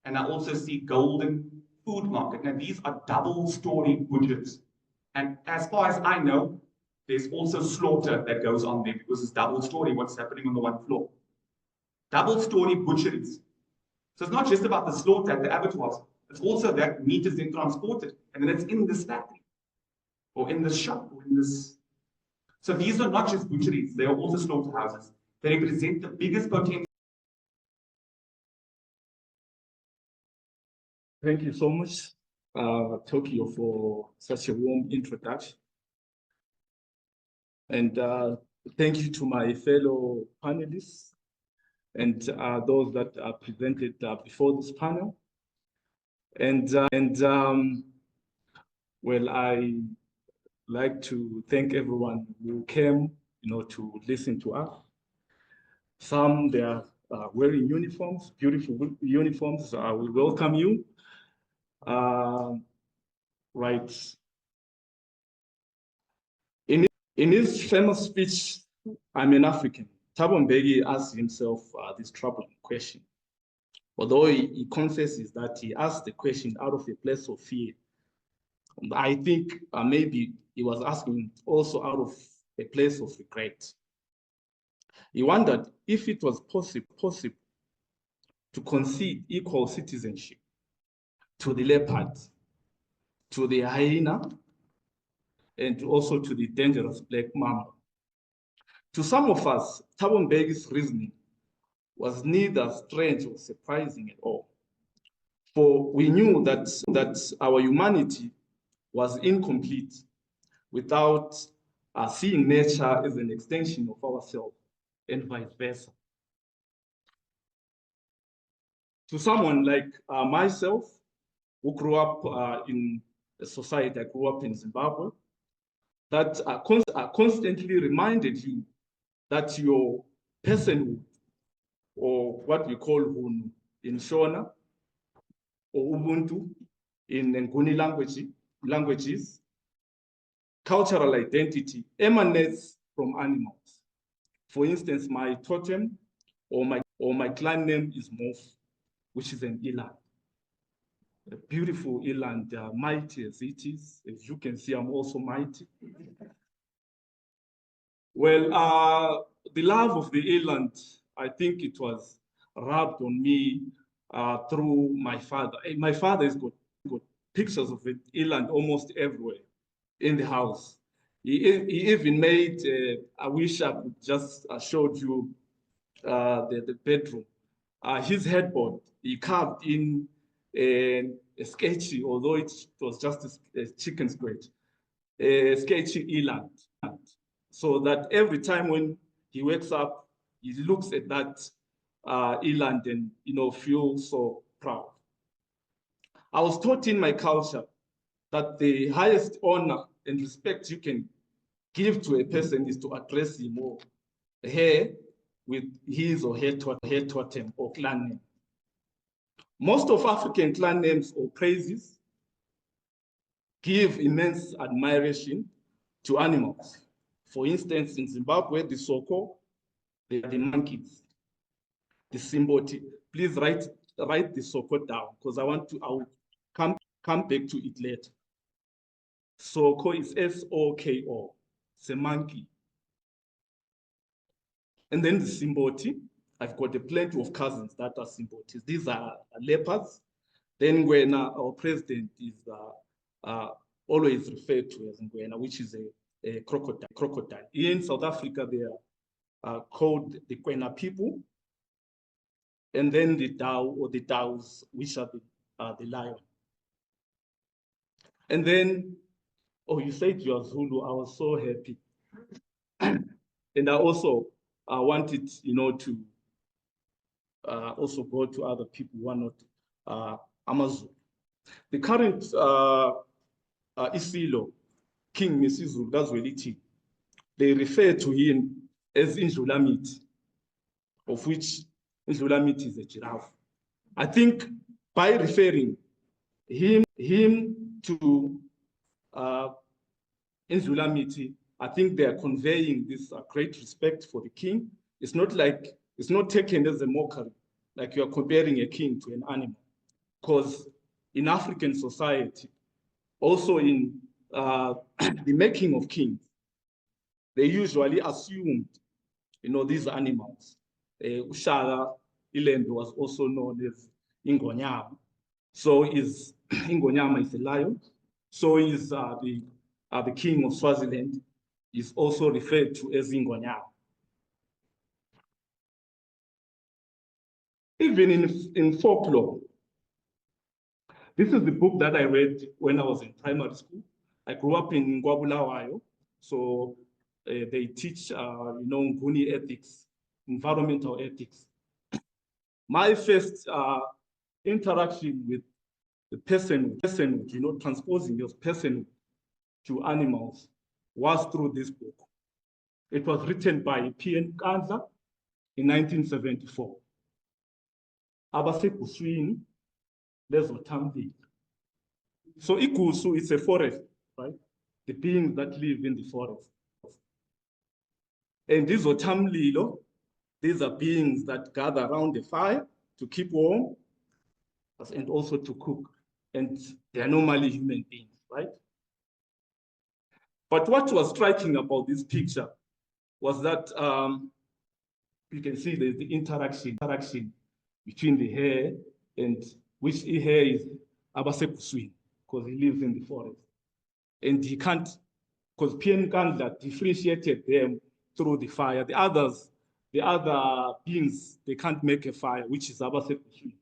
and I also see Golden food market. Now, these are double-story butchers. And as far as I know, there's also slaughter that goes on there because it's double-story, what's happening on the one floor. Double-story butcheries. So it's not just about the slaughter at the abattoirs. It's also that meat is then transported, and then it's in this factory, or in this shop, or in this. So these are not just butcheries, they are also slaughterhouses. They represent the biggest potential. Thank you so much, Tokyo, for such a warm introduction. And thank you to my fellow panelists and those that are presented before this panel. And well, I like to thank everyone who came, to listen to us. Some, they are wearing uniforms, beautiful uniforms. We welcome you. Right. In his famous speech, "I'm an African," Thabo Mbeki asked himself this troubling question. Although he confesses that he asked the question out of a place of fear, I think maybe he was asking also out of a place of regret. He wondered if it was possible to concede equal citizenship to the leopard, to the hyena, and also to the dangerous black mamba. To some of us, Thabo Mbeki's reasoning was neither strange or surprising at all. For we knew that our humanity was incomplete without seeing nature as an extension of ourselves, and vice versa. To someone like myself, who grew up in a society, I grew up in Zimbabwe, that constantly reminded you that your personhood, or what we call Hunu in Shona, or Ubuntu in Nguni languages, cultural identity emanates from animals. For instance, my totem or my clan name is Mof, which is an eland. A beautiful eland, mighty as it is. As you can see, I'm also mighty. Well, the love of the eland, I think it was rubbed on me through my father. My father has got pictures of the eland almost everywhere in the house. He even made, I wish I could just showed you the bedroom. His headboard, he carved in a sketchy, although it was just a chicken scratch, a sketchy eland. So that every time when he wakes up, he looks at that eland and feels so proud. I was taught in my culture that the highest honor and respect you can give to a person is to address him or her with his or her totem or clan name. Most of African clan names or praises give immense admiration to animals. For instance, in Zimbabwe, the Soko, they are the monkeys. The Simboti, please write the Soko down because I will come back to it later. Soko is S-O-K-O, it's a monkey. And then the Simboti, I've got a plenty of cousins that are Simbotis. These are leopards. Then Ngwena, our president, is always referred to as Ngwena, which is a crocodile. Here in South Africa, they are called the Kwena people. And then the Dao or the Daos, which are the lion. And then, oh, you said you are Zulu. I was so happy. And I also wanted, to also go to other people who are not Amazon. The current Isilo, King Misizulu, that's Weliti, they refer to him as Injulamit, of which Injulamit is a giraffe. I think by referring him to Injulamit, I think they are conveying this great respect for the king. It's not taken as a mockery, like you are comparing a king to an animal, because in African society, also in the making of kings, they usually assumed, these animals. Ushaka, Ilembe was also known as Ingonyama. So Ingonyama is a lion. So is the king of Swaziland is also referred to as Ingonyama. Even in folklore, this is the book that I read when I was in primary school. I grew up in Ngwabulawayo, so they teach, Nguni ethics, environmental ethics. My first interaction with the person, transposing your person to animals was through this book. It was written by P.N. Kanza in 1974. Abasekuswini, lezothambile. So igusu is a forest, right? The beings that live in the forest. And these othamlilo, these are beings that gather around the fire to keep warm and also to cook. And they are normally human beings, right? But what was striking about this picture was that you can see there's the interaction between the hare and which hare is Abasekuswini, because he lives in the forest. And he can't, because P.N. Kandla differentiated them through the fire. The other beings, they can't make a fire, which is Abasekuswini.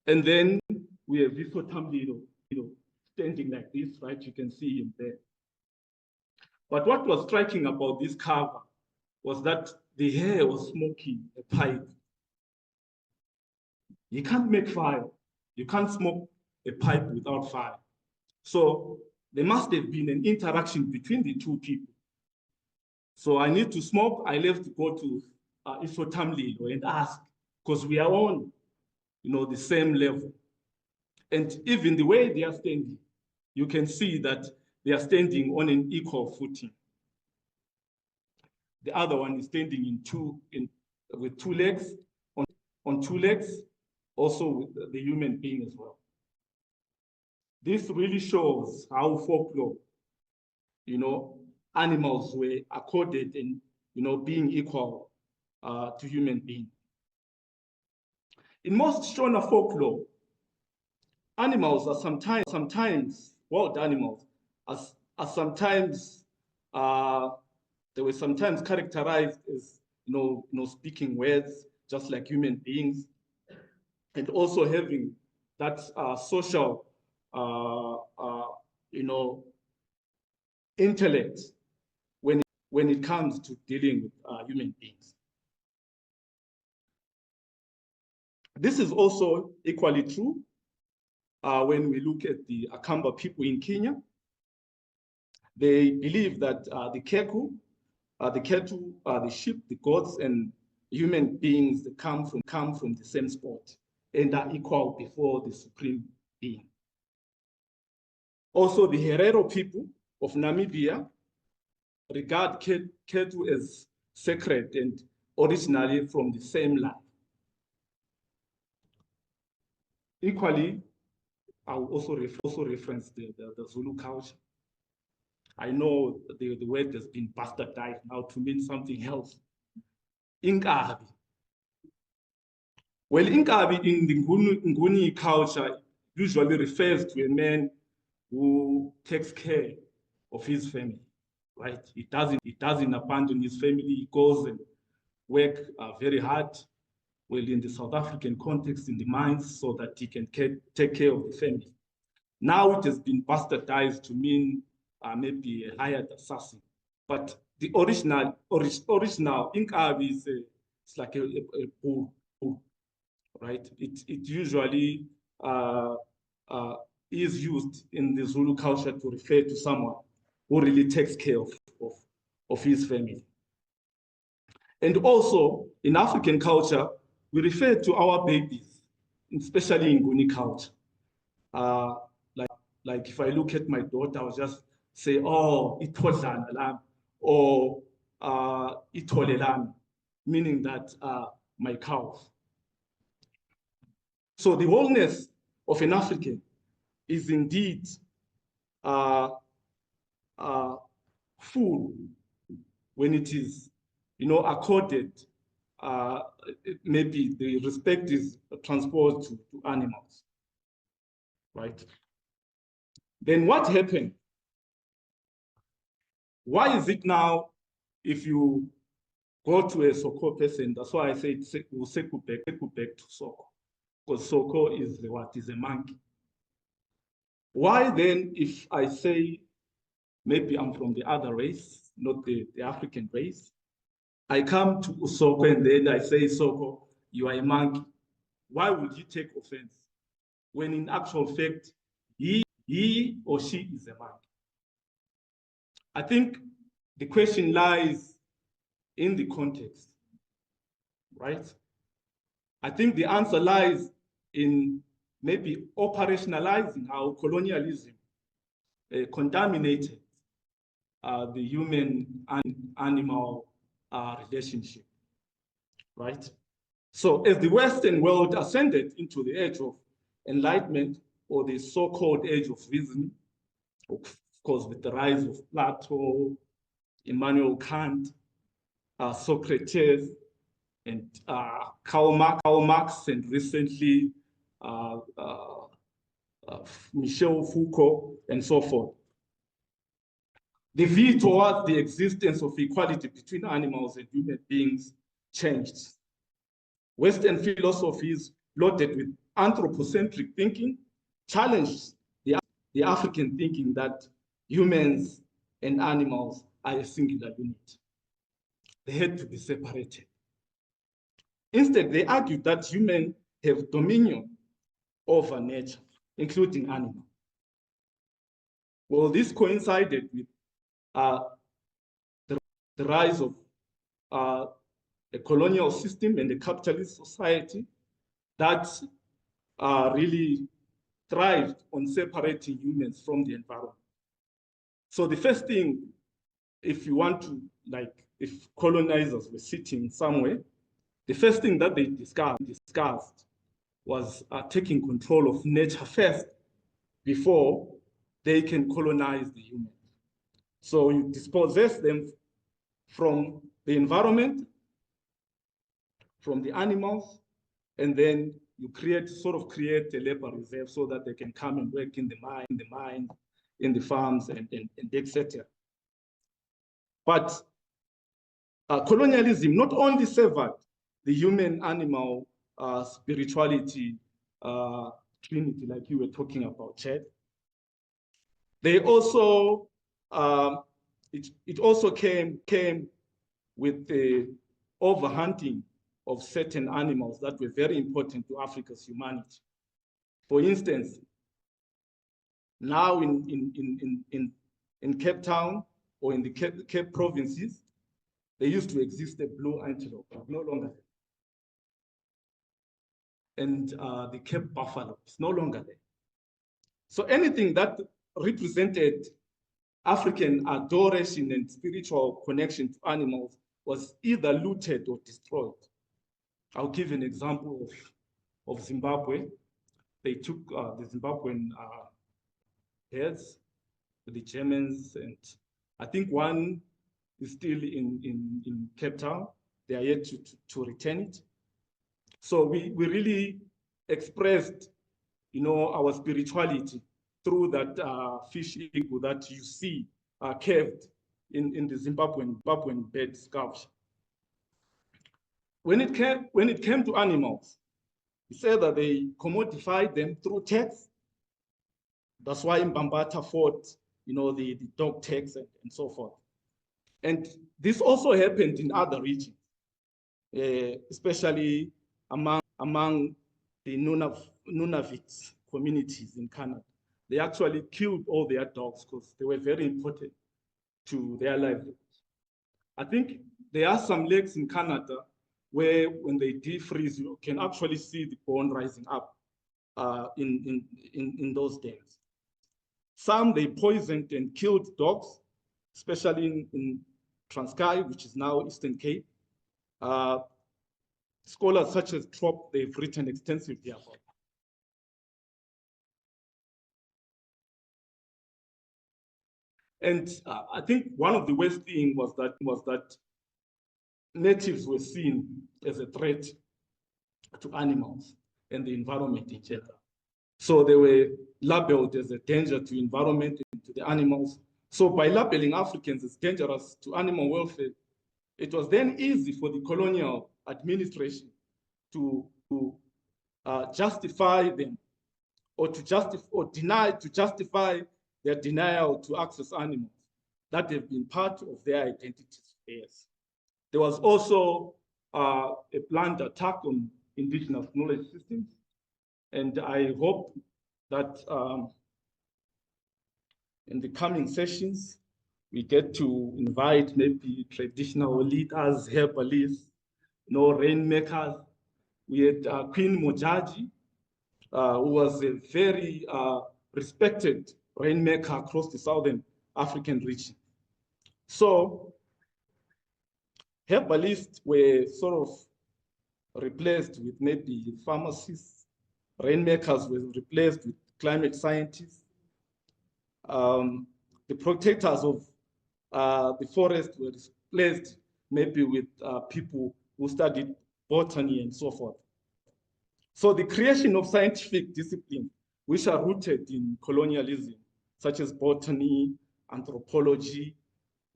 And then we have this Othamlilo, standing like this, right? You can see him there. But what was striking about this cover was that the hare was smoking a pipe. You can't make fire. You can't smoke a pipe without fire. So there must have been an interaction between the two people. So I need to smoke. I left to go to Isotamlilo and ask, because we are on, the same level. And even the way they are standing, you can see that they are standing on an equal footing. The other one is standing with two legs, on two legs, also with the human being as well. This really shows how folklore, animals were accorded and, being equal to human beings. In most Shona folklore, animals are sometimes wild animals are sometimes they were sometimes characterized as speaking words just like human beings, and also having that social intellect when it comes to dealing with human beings. This is also equally true when we look at the Akamba people in Kenya. They believe that the Keku, the Ketu, the sheep, the goats, and human beings that come from the same spot and are equal before the supreme being. Also, the Herero people of Namibia regard Ketu as sacred and originally from the same land. Equally, I will also reference the Zulu culture. I know the word has been bastardized now to mean something else. Inkabi. Well, Inkabi in the Nguni culture usually refers to a man who takes care of his family, right? He doesn't abandon his family. He goes and work very hard. Well, in the South African context, in the mines, so that he can take care of the family. Now it has been bastardized to mean maybe a hired assassin. But the original Inkabi is it's like a bull, right? It usually is used in the Zulu culture to refer to someone who really takes care of his family. And also in African culture, we refer to our babies, especially in Nguni culture. Like if I look at my daughter, I'll just say, oh, itodlana lami, or itole lami, meaning that my cows. So the wholeness of an African is indeed full when it is, accorded, maybe the respect is transposed to animals, right? Then what happened? Why is it now, if you go to a Soko person, that's why I say we'll circle back to Soko, because Soko is is a monkey. Why then, if I say maybe I'm from the other race, not the African race, I come to Soko and then I say, Soko, you are a monkey. Why would you take offense? When in actual fact, he or she is a monkey. I think the question lies in the context, right? I think the answer lies in maybe operationalizing how colonialism contaminated the human and animal relationship, right? So as the Western world ascended into the age of enlightenment, or the so-called age of reason, of course, with the rise of Plato, Immanuel Kant, Socrates, and Karl Marx, and recently Michel Foucault, and so forth. The view towards the existence of equality between animals and human beings changed. Western philosophies loaded with anthropocentric thinking challenged the African thinking that humans and animals are a singular unit. They had to be separated. Instead, they argued that humans have dominion over nature, including animals. Well, this coincided with the rise of a colonial system and a capitalist society that really thrived on separating humans from the environment. So the first thing, if you want to, if colonizers were sitting somewhere, the first thing that they discussed was taking control of nature first before they can colonize the human. So you dispossess them from the environment, from the animals, and then you create a labor reserve so that they can come and work in the mine, in the farms, and etc. But colonialism not only severed the human-animal spirituality trinity, like you were talking about, Chad. They also it also came with the overhunting of certain animals that were very important to Africa's humanity. For instance, now in Cape Town or in the Cape provinces, there used to exist a blue antelope, no longer there. And the Cape buffalo is no longer there. So anything that represented African adoration and spiritual connection to animals was either looted or destroyed. I'll give an example of Zimbabwe. They took the Zimbabwean heads, the Germans, and I think one is still in Cape Town. They are yet to return it. So we really expressed, our spirituality through that fish eagle that you see carved in the Zimbabwean bird sculpture. When it came to animals, he said that they commodified them through tax. That's why Mbambata fought, the dog tax and so forth. And this also happened in other regions, especially among the Nunavut communities in Canada. They actually killed all their dogs because they were very important to their livelihoods. I think there are some lakes in Canada where when they defreeze, you can actually see the bone rising up in those dams. Some they poisoned and killed dogs, especially in Transkei, which is now Eastern Cape. Scholars such as Trop, they've written extensively about it. And I think one of the worst things was that natives were seen as a threat to animals and the environment in general. So they were labeled as a danger to environment and to the animals. So by labeling Africans as dangerous to animal welfare, it was then easy for the colonial administration to justify them, or to justify their denial to access animals that have been part of their identities for years. There was also a planned attack on indigenous knowledge systems, and I hope that in the coming sessions, we get to invite maybe traditional leaders, herbalists, rainmakers. We had Queen Mojaji, who was a very respected rainmaker across the Southern African region. So herbalists were sort of replaced with maybe pharmacists. Rainmakers were replaced with climate scientists. The protectors of the forest were replaced maybe with people who studied botany and so forth. So the creation of scientific disciplines which are rooted in colonialism, such as botany, anthropology,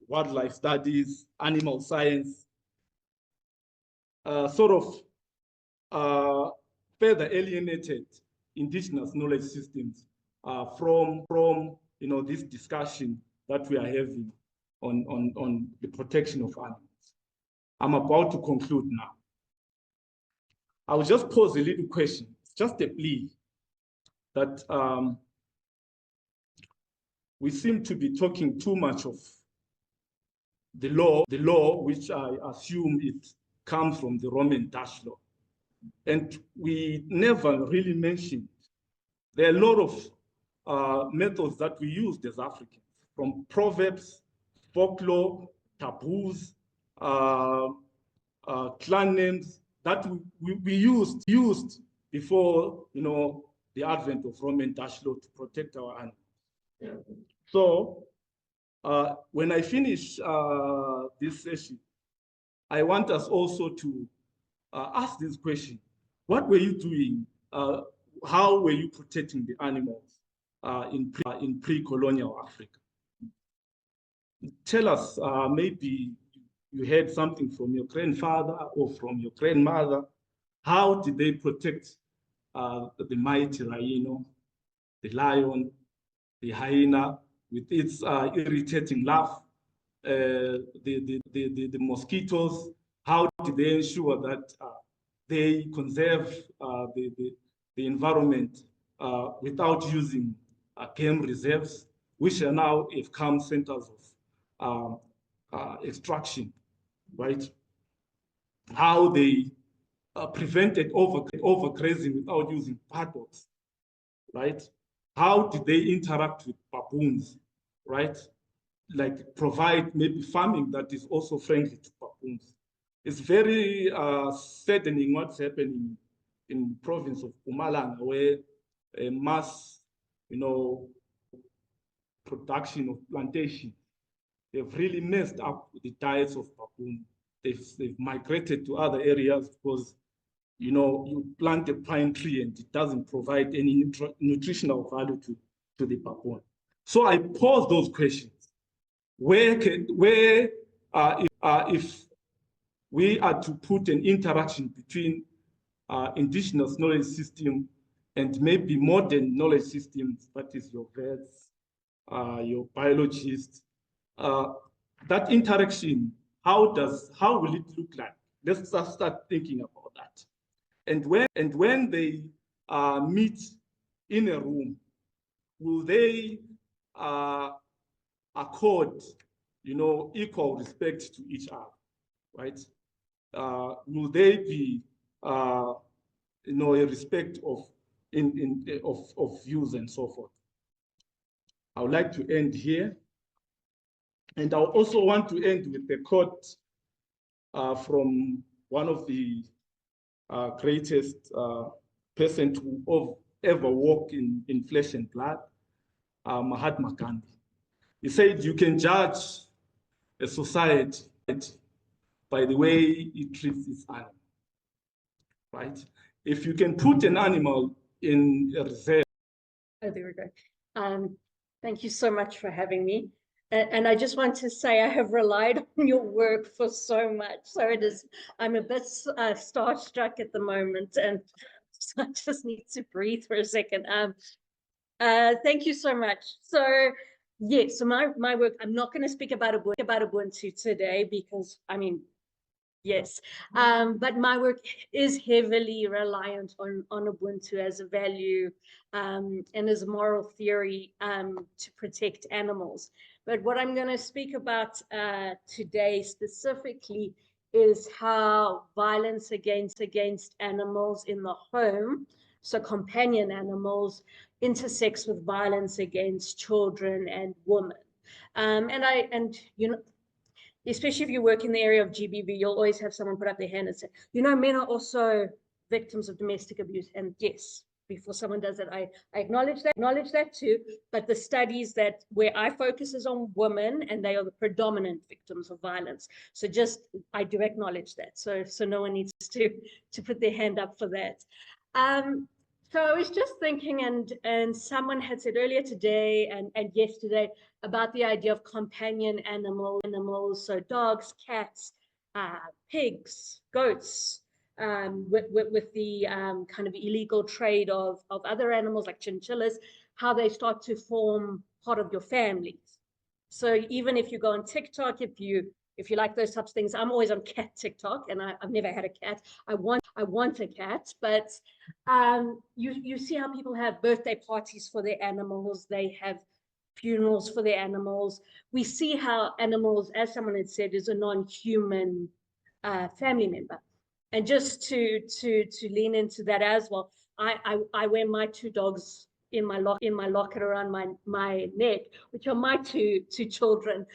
wildlife studies, animal science, sort of further alienated indigenous knowledge systems from this discussion that we are having on the protection of animals. I'm about to conclude now. I will just pose a little question. It's just a plea that we seem to be talking too much of the law, which I assume it comes from the Roman Dutch law. And we never really mentioned there are a lot of methods that we used as Africans, from proverbs, folklore, taboos, clan names that we used before the advent of Roman Dutch law to protect our animals. Yeah. So when I finish this session, I want us also to ask this question: what were you doing? How were you protecting the animals in pre-colonial Africa? Tell us, maybe you heard something from your grandfather or from your grandmother. How did they protect the mighty rhino, the lion, the hyena with its irritating laugh, the mosquitoes? How did they ensure that they conserve the environment without using game reserves, which are now have become centers of extraction, right? How they prevented overgrazing without using paddocks, right? How did they interact with baboons, right? Like provide maybe farming that is also friendly to baboons. It's very saddening what's happening in the province of Mpumalanga, where a mass, production of plantation, they've really messed up the diets of baboon. They've migrated to other areas because, you plant a pine tree and it doesn't provide any nutritional value to the baboon. So I pose those questions. If we are to put an interaction between indigenous knowledge system and maybe modern knowledge systems, that is your vets, your biologists, that interaction, how will it look like? Let's start thinking about that. And when they meet in a room, will they accord, equal respect to each other, right? Will they be, a respect of views and so forth? I would like to end here, and I also want to end with a quote from one of the greatest person to ever walk in flesh and blood, Mahatma Gandhi. He said you can judge a society by the way it treats its animal, right? If you can put an animal in a reserve. Oh, there we go. Thank you so much for having me. And I just want to say I have relied on your work for so much. So I'm a bit starstruck at the moment, and so I just need to breathe for a second. Thank you so much. So yes, so my work, I'm not going to speak about Ubuntu today because, I mean, yes, but my work is heavily reliant on Ubuntu as a value and as a moral theory to protect animals. But what I'm going to speak about today specifically is how violence against animals in the home, so companion animals, intersects with violence against children and women. And you know, especially if you work in the area of GBV, you'll always have someone put up their hand and say, you know, men are also victims of domestic abuse. And yes, before someone does it, I acknowledge that too. But the studies where I focus is on women, and they are the predominant victims of violence. So I do acknowledge that. So no one needs to put their hand up for that. So I was just thinking, and someone had said earlier today and yesterday about the idea of companion animals, so dogs, cats, pigs, goats, with the kind of illegal trade of other animals like chinchillas, how they start to form part of your families. So even if you go on TikTok, if you like those types of things, I'm always on cat TikTok, and I've never had a cat. I want a cat, but you see how people have birthday parties for their animals. They have funerals for their animals. We see how animals, as someone had said, is a non-human family member. And just to lean into that as well, I wear my two dogs in my locket around my neck, which are my two children.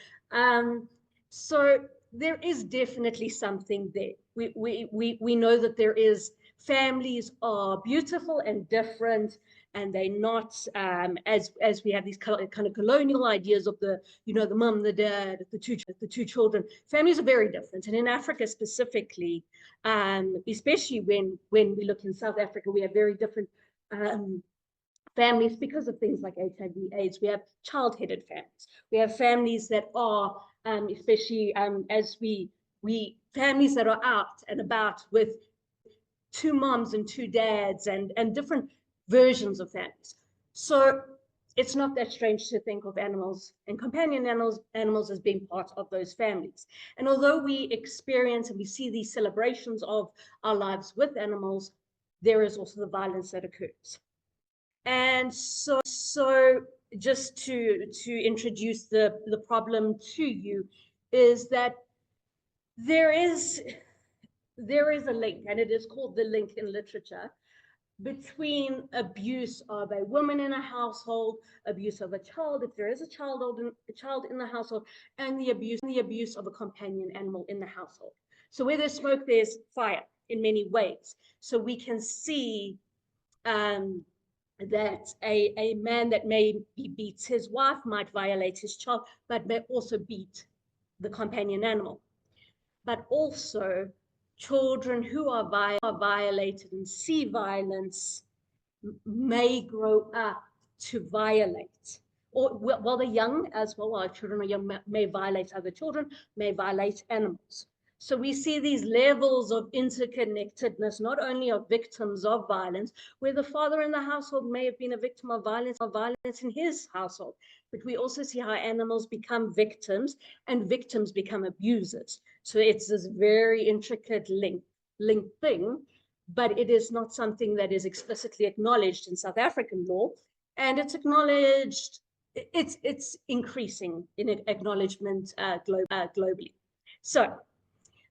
So there is definitely something there. We know that there is, families are beautiful and different, and they're not as we have these kind of colonial ideas of the mum, the dad, the two children. Families are very different, and in Africa specifically, especially when we look in South Africa, we have very different families because of things like HIV/AIDS. We have child-headed families. We have families that are, especially as we families that are out and about with two moms and two dads and different versions of families. So it's not that strange to think of animals and companion animals as being part of those families. And although we experience and we see these celebrations of our lives with animals, there is also the violence that occurs. And so just to introduce the problem to you is that there is a link, and it is called the link in literature, between abuse of a woman in a household, abuse of a child, if there is a child in the household, and the abuse of a companion animal in the household. So where there's smoke, there's fire in many ways. So we can see that a man that maybe beats his wife might violate his child, but may also beat the companion animal. But also, children who are violated and see violence may grow up to violate, or while they're young as well, while children are young, may violate other children, may violate animals. So we see these levels of interconnectedness, not only of victims of violence, where the father in the household may have been a victim of violence in his household, but we also see how animals become victims and victims become abusers. So it's this very intricate link thing, but it is not something that is explicitly acknowledged in South African law, and it's acknowledged, it's increasing in acknowledgement globally. So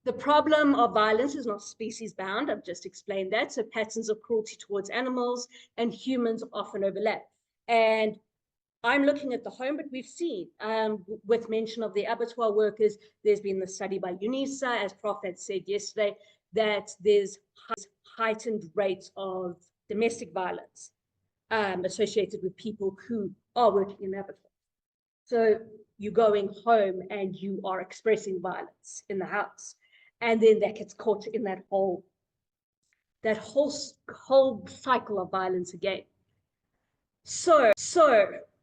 the problem of violence is not species bound. I've just explained that. So patterns of cruelty towards animals and humans often overlap. And I'm looking at the home, but we've seen with mention of the abattoir workers, there's been the study by UNISA, as Prof had said yesterday, that there's heightened rates of domestic violence associated with people who are working in abattoirs. So you're going home and you are expressing violence in the house, and then that gets caught in that whole cycle of violence again. So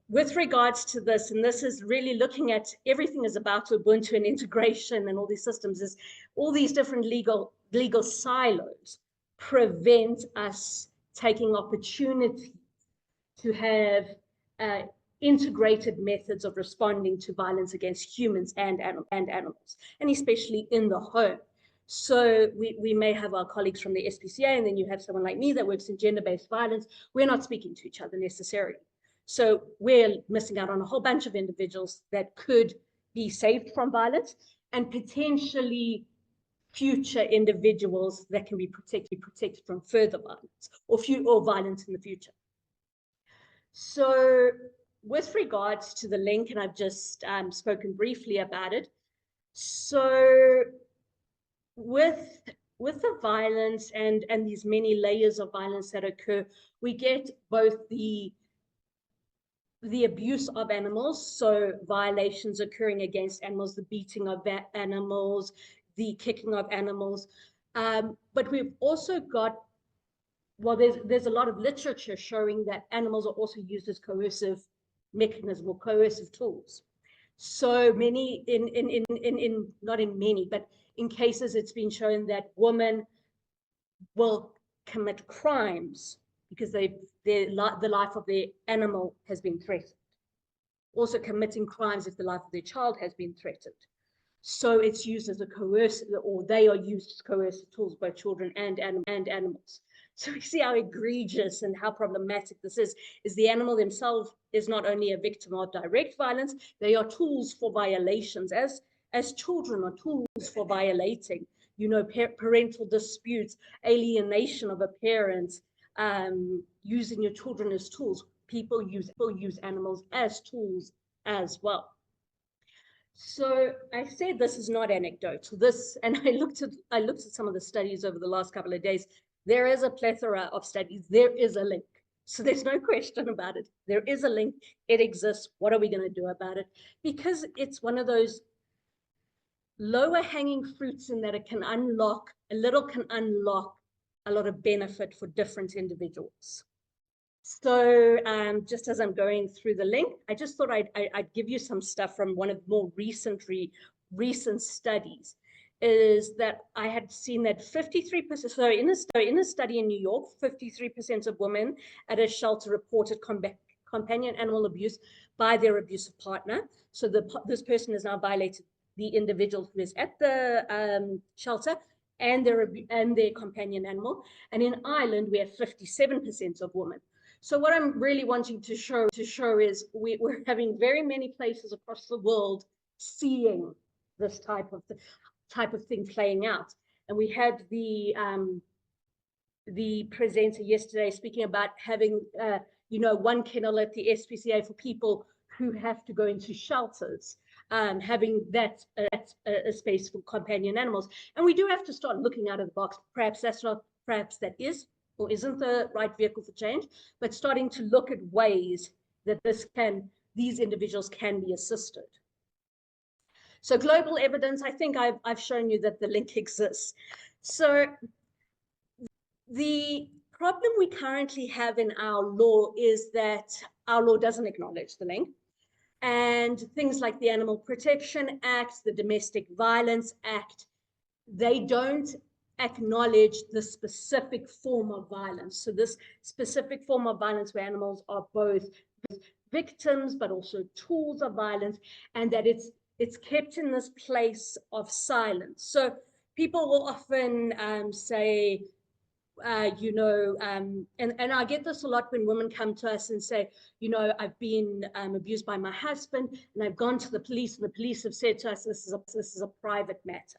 with regards to this, and this is really looking at everything is about Ubuntu and integration and all these systems, is all these different legal silos prevent us taking opportunity to have integrated methods of responding to violence against humans and animals, and especially in the home. So we may have our colleagues from the SPCA, and then you have someone like me that works in gender-based violence. We're not speaking to each other necessarily. So we're missing out on a whole bunch of individuals that could be saved from violence, and potentially future individuals that can be protected from further violence or violence in the future. So with regards to the link, and I've just spoken briefly about it. So with the violence and these many layers of violence that occur, we get both the abuse of animals, so violations occurring against animals, the beating of animals, the kicking of animals, but we've also got, well, there's a lot of literature showing that animals are also used as coercive mechanism or coercive tools. So many, not in many, but in cases it's been shown that women will commit crimes because the life of their animal has been threatened. Also committing crimes if the life of their child has been threatened. So it's used as a coercive, or they are used as coercive tools by children and animals. So we see how egregious and how problematic this is the animal themselves is not only a victim of direct violence, they are tools for violations, as children are tools for violating, you know, parental disputes, alienation of a parent, using your children as tools. People use animals as tools as well. So I said this is not anecdotal. And I looked at some of the studies over the last couple of days. There is a plethora of studies. There is a link. So there's no question about it. There is a link. It exists. What are we going to do about it? Because it's one of those lower hanging fruits in that it can unlock a lot of benefit for different individuals. So just as I'm going through the link, I just thought I'd give you some stuff from one of the more recent studies, is that I had seen that 53%, so in a study in New York, 53% of women at a shelter reported companion animal abuse by their abusive partner. So this person has now violated the individual who is at the shelter and their companion animal. And in Ireland, we have 57% of women. So what I'm really wanting to show is we're having very many places across the world seeing this type of thing playing out. And we had the presenter yesterday speaking about having one kennel at the SPCA for people who have to go into shelters, having that a space for companion animals. And we do have to start looking out of the box. Perhaps that is or isn't the right vehicle for change, but starting to look at ways that these individuals can be assisted. So global evidence, I think I've shown you that the link exists. So the problem we currently have in our law is that our law doesn't acknowledge the link. And things like the Animal Protection Act, the Domestic Violence Act, they don't acknowledge the specific form of violence. So this specific form of violence where animals are both victims but also tools of violence, and that it's kept in this place of silence. So people will often say, and I get this a lot when women come to us and say, I've been abused by my husband, and I've gone to the police, and the police have said to us, this is a private matter.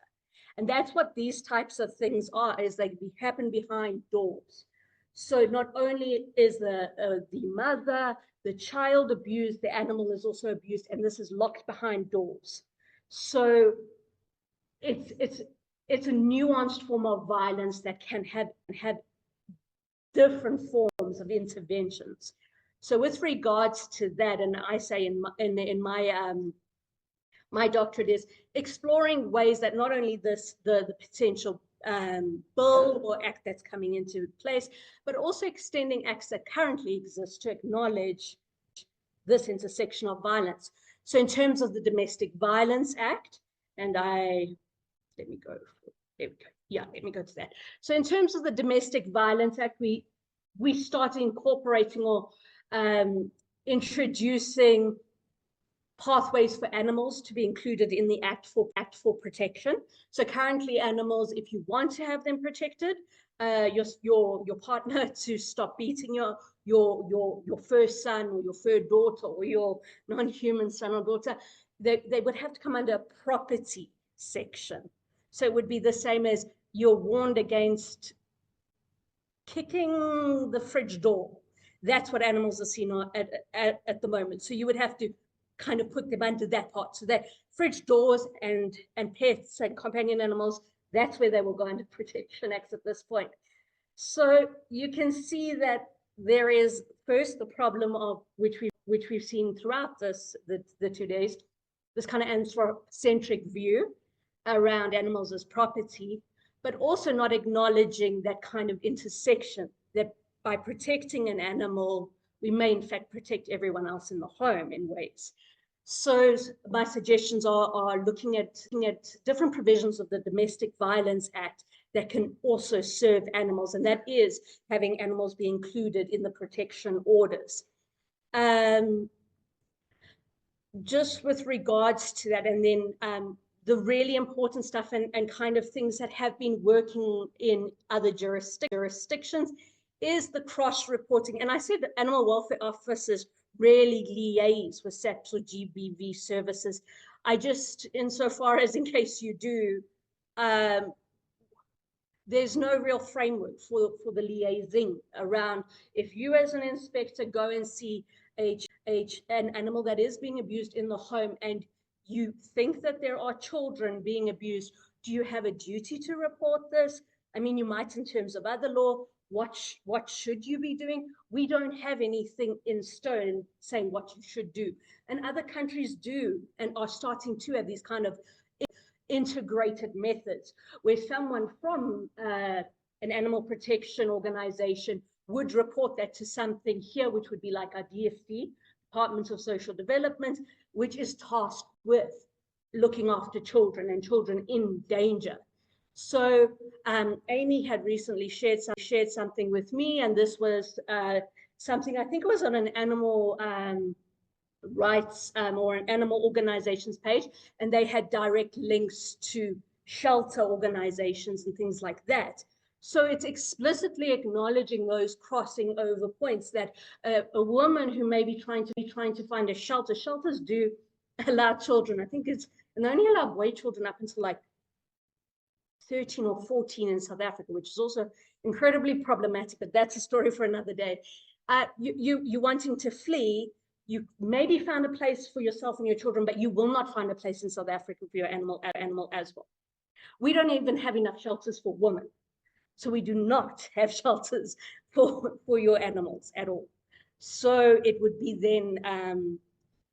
And that's what these types of things are, is they happen behind doors. So not only is the mother, the child abused, the animal is also abused, and this is locked behind doors. So it's a nuanced form of violence that can have different forms of interventions. So with regards to that, and I say in my my doctorate is exploring ways that not only the potential bill or act that's coming into place, but also extending acts that currently exist to acknowledge this intersection of violence. So in terms of the Domestic Violence Act, and let me go to that. So in terms of the Domestic Violence Act, we started incorporating or introducing pathways for animals to be included in the Act for protection. So currently animals, if you want to have them protected, your partner to stop beating your first son or your third daughter or your non-human son or daughter, they would have to come under a property section. So it would be the same as you're warned against kicking the fridge door. That's what animals are seen at the moment. So you would have to kind of put them under that part. So that fridge doors and pets and companion animals, that's where they will go under Protection Acts at this point. So you can see that there is first the problem of which we've seen throughout the 2 days, this kind of anthropocentric view around animals as property, but also not acknowledging that kind of intersection, that by protecting an animal, we may in fact protect everyone else in the home in ways. So my suggestions are looking at different provisions of the Domestic Violence Act that can also serve animals, and that is having animals be included in the protection orders. Just with regards to that, and then the really important stuff and kind of things that have been working in other jurisdictions is the cross-reporting. And I said that animal welfare officers rarely liaise with SAPS or GBV services. I just, insofar as in case you do, there's no real framework for the liaising around. If you as an inspector go and see an animal that is being abused in the home and you think that there are children being abused, do you have a duty to report this? I mean, you might in terms of other law. What should you be doing? We don't have anything in stone saying what you should do. And other countries do and are starting to have these kind of integrated methods where someone from an animal protection organization would report that to something here, which would be like our DFD, Department of Social Development, which is tasked with looking after children and children in danger. So Amy had recently shared something with me, and this was something, I think it was on an animal rights or an animal organizations page, and they had direct links to shelter organizations and things like that. So it's explicitly acknowledging those crossing over points that a woman who may be trying to find a shelter, shelters do allow children, I think it's, and they only allow boy children up until like 13 or 14 in South Africa, which is also incredibly problematic, but that's a story for another day. You wanting to flee, you maybe found a place for yourself and your children, but you will not find a place in South Africa for your animal as well. We don't even have enough shelters for women. So we do not have shelters for your animals at all. So it would be then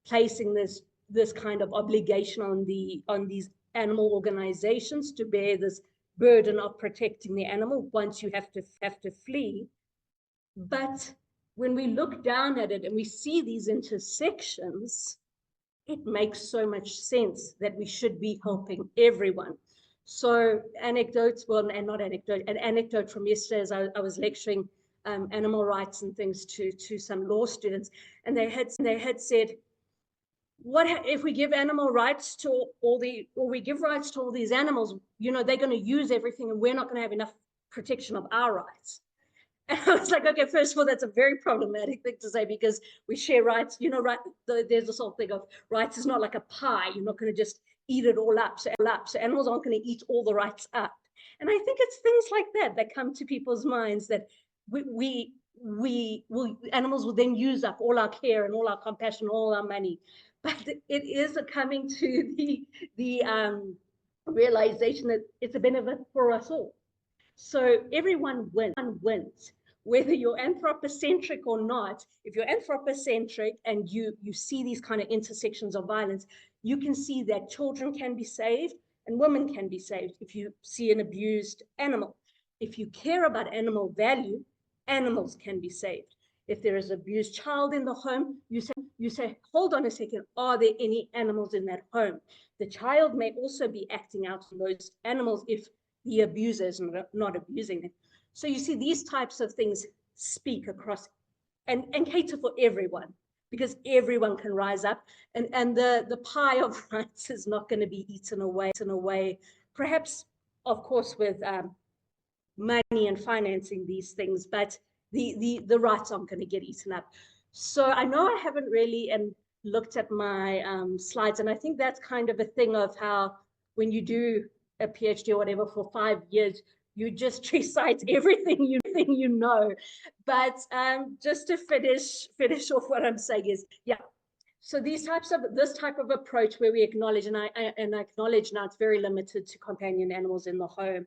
placing this kind of obligation on these animal organizations to bear this burden of protecting the animal once you have to flee. But when we look down at it and we see these intersections, it makes so much sense that we should be helping everyone. So anecdotes, well, and not anecdote, an anecdote from yesterday as I was lecturing animal rights and things to some law students, and they had said, what if we give animal rights to we give rights to all these animals, you know, they're going to use everything and we're not going to have enough protection of our rights. And I was like, okay, first of all, that's a very problematic thing to say, because we share rights, you know, right? There's this whole thing of rights is not like a pie. You're not going to just eat it all up. So animals aren't going to eat all the rights up. And I think it's things like that come to people's minds, that animals will then use up all our care and all our compassion, all our money. But it is coming to the realization that it's a benefit for us all. So everyone wins, whether you're anthropocentric or not. If you're anthropocentric and you see these kind of intersections of violence, you can see that children can be saved and women can be saved if you see an abused animal. If you care about animal value, animals can be saved. If there is an abused child in the home, you say, hold on a second, are there any animals in that home? The child may also be acting out on those animals if the abuser is not abusing them. So you see, these types of things speak across and cater for everyone, because everyone can rise up, and the pie of rights is not going to be eaten away, perhaps, of course, with money and financing these things, but the rights aren't going to get eaten up. So I know I haven't really looked at my slides, and I think that's kind of a thing of how when you do a PhD or whatever for 5 years, you just recite everything you know. But just to finish off what I'm saying is, yeah. So this type of approach where we acknowledge, and I acknowledge now it's very limited to companion animals in the home,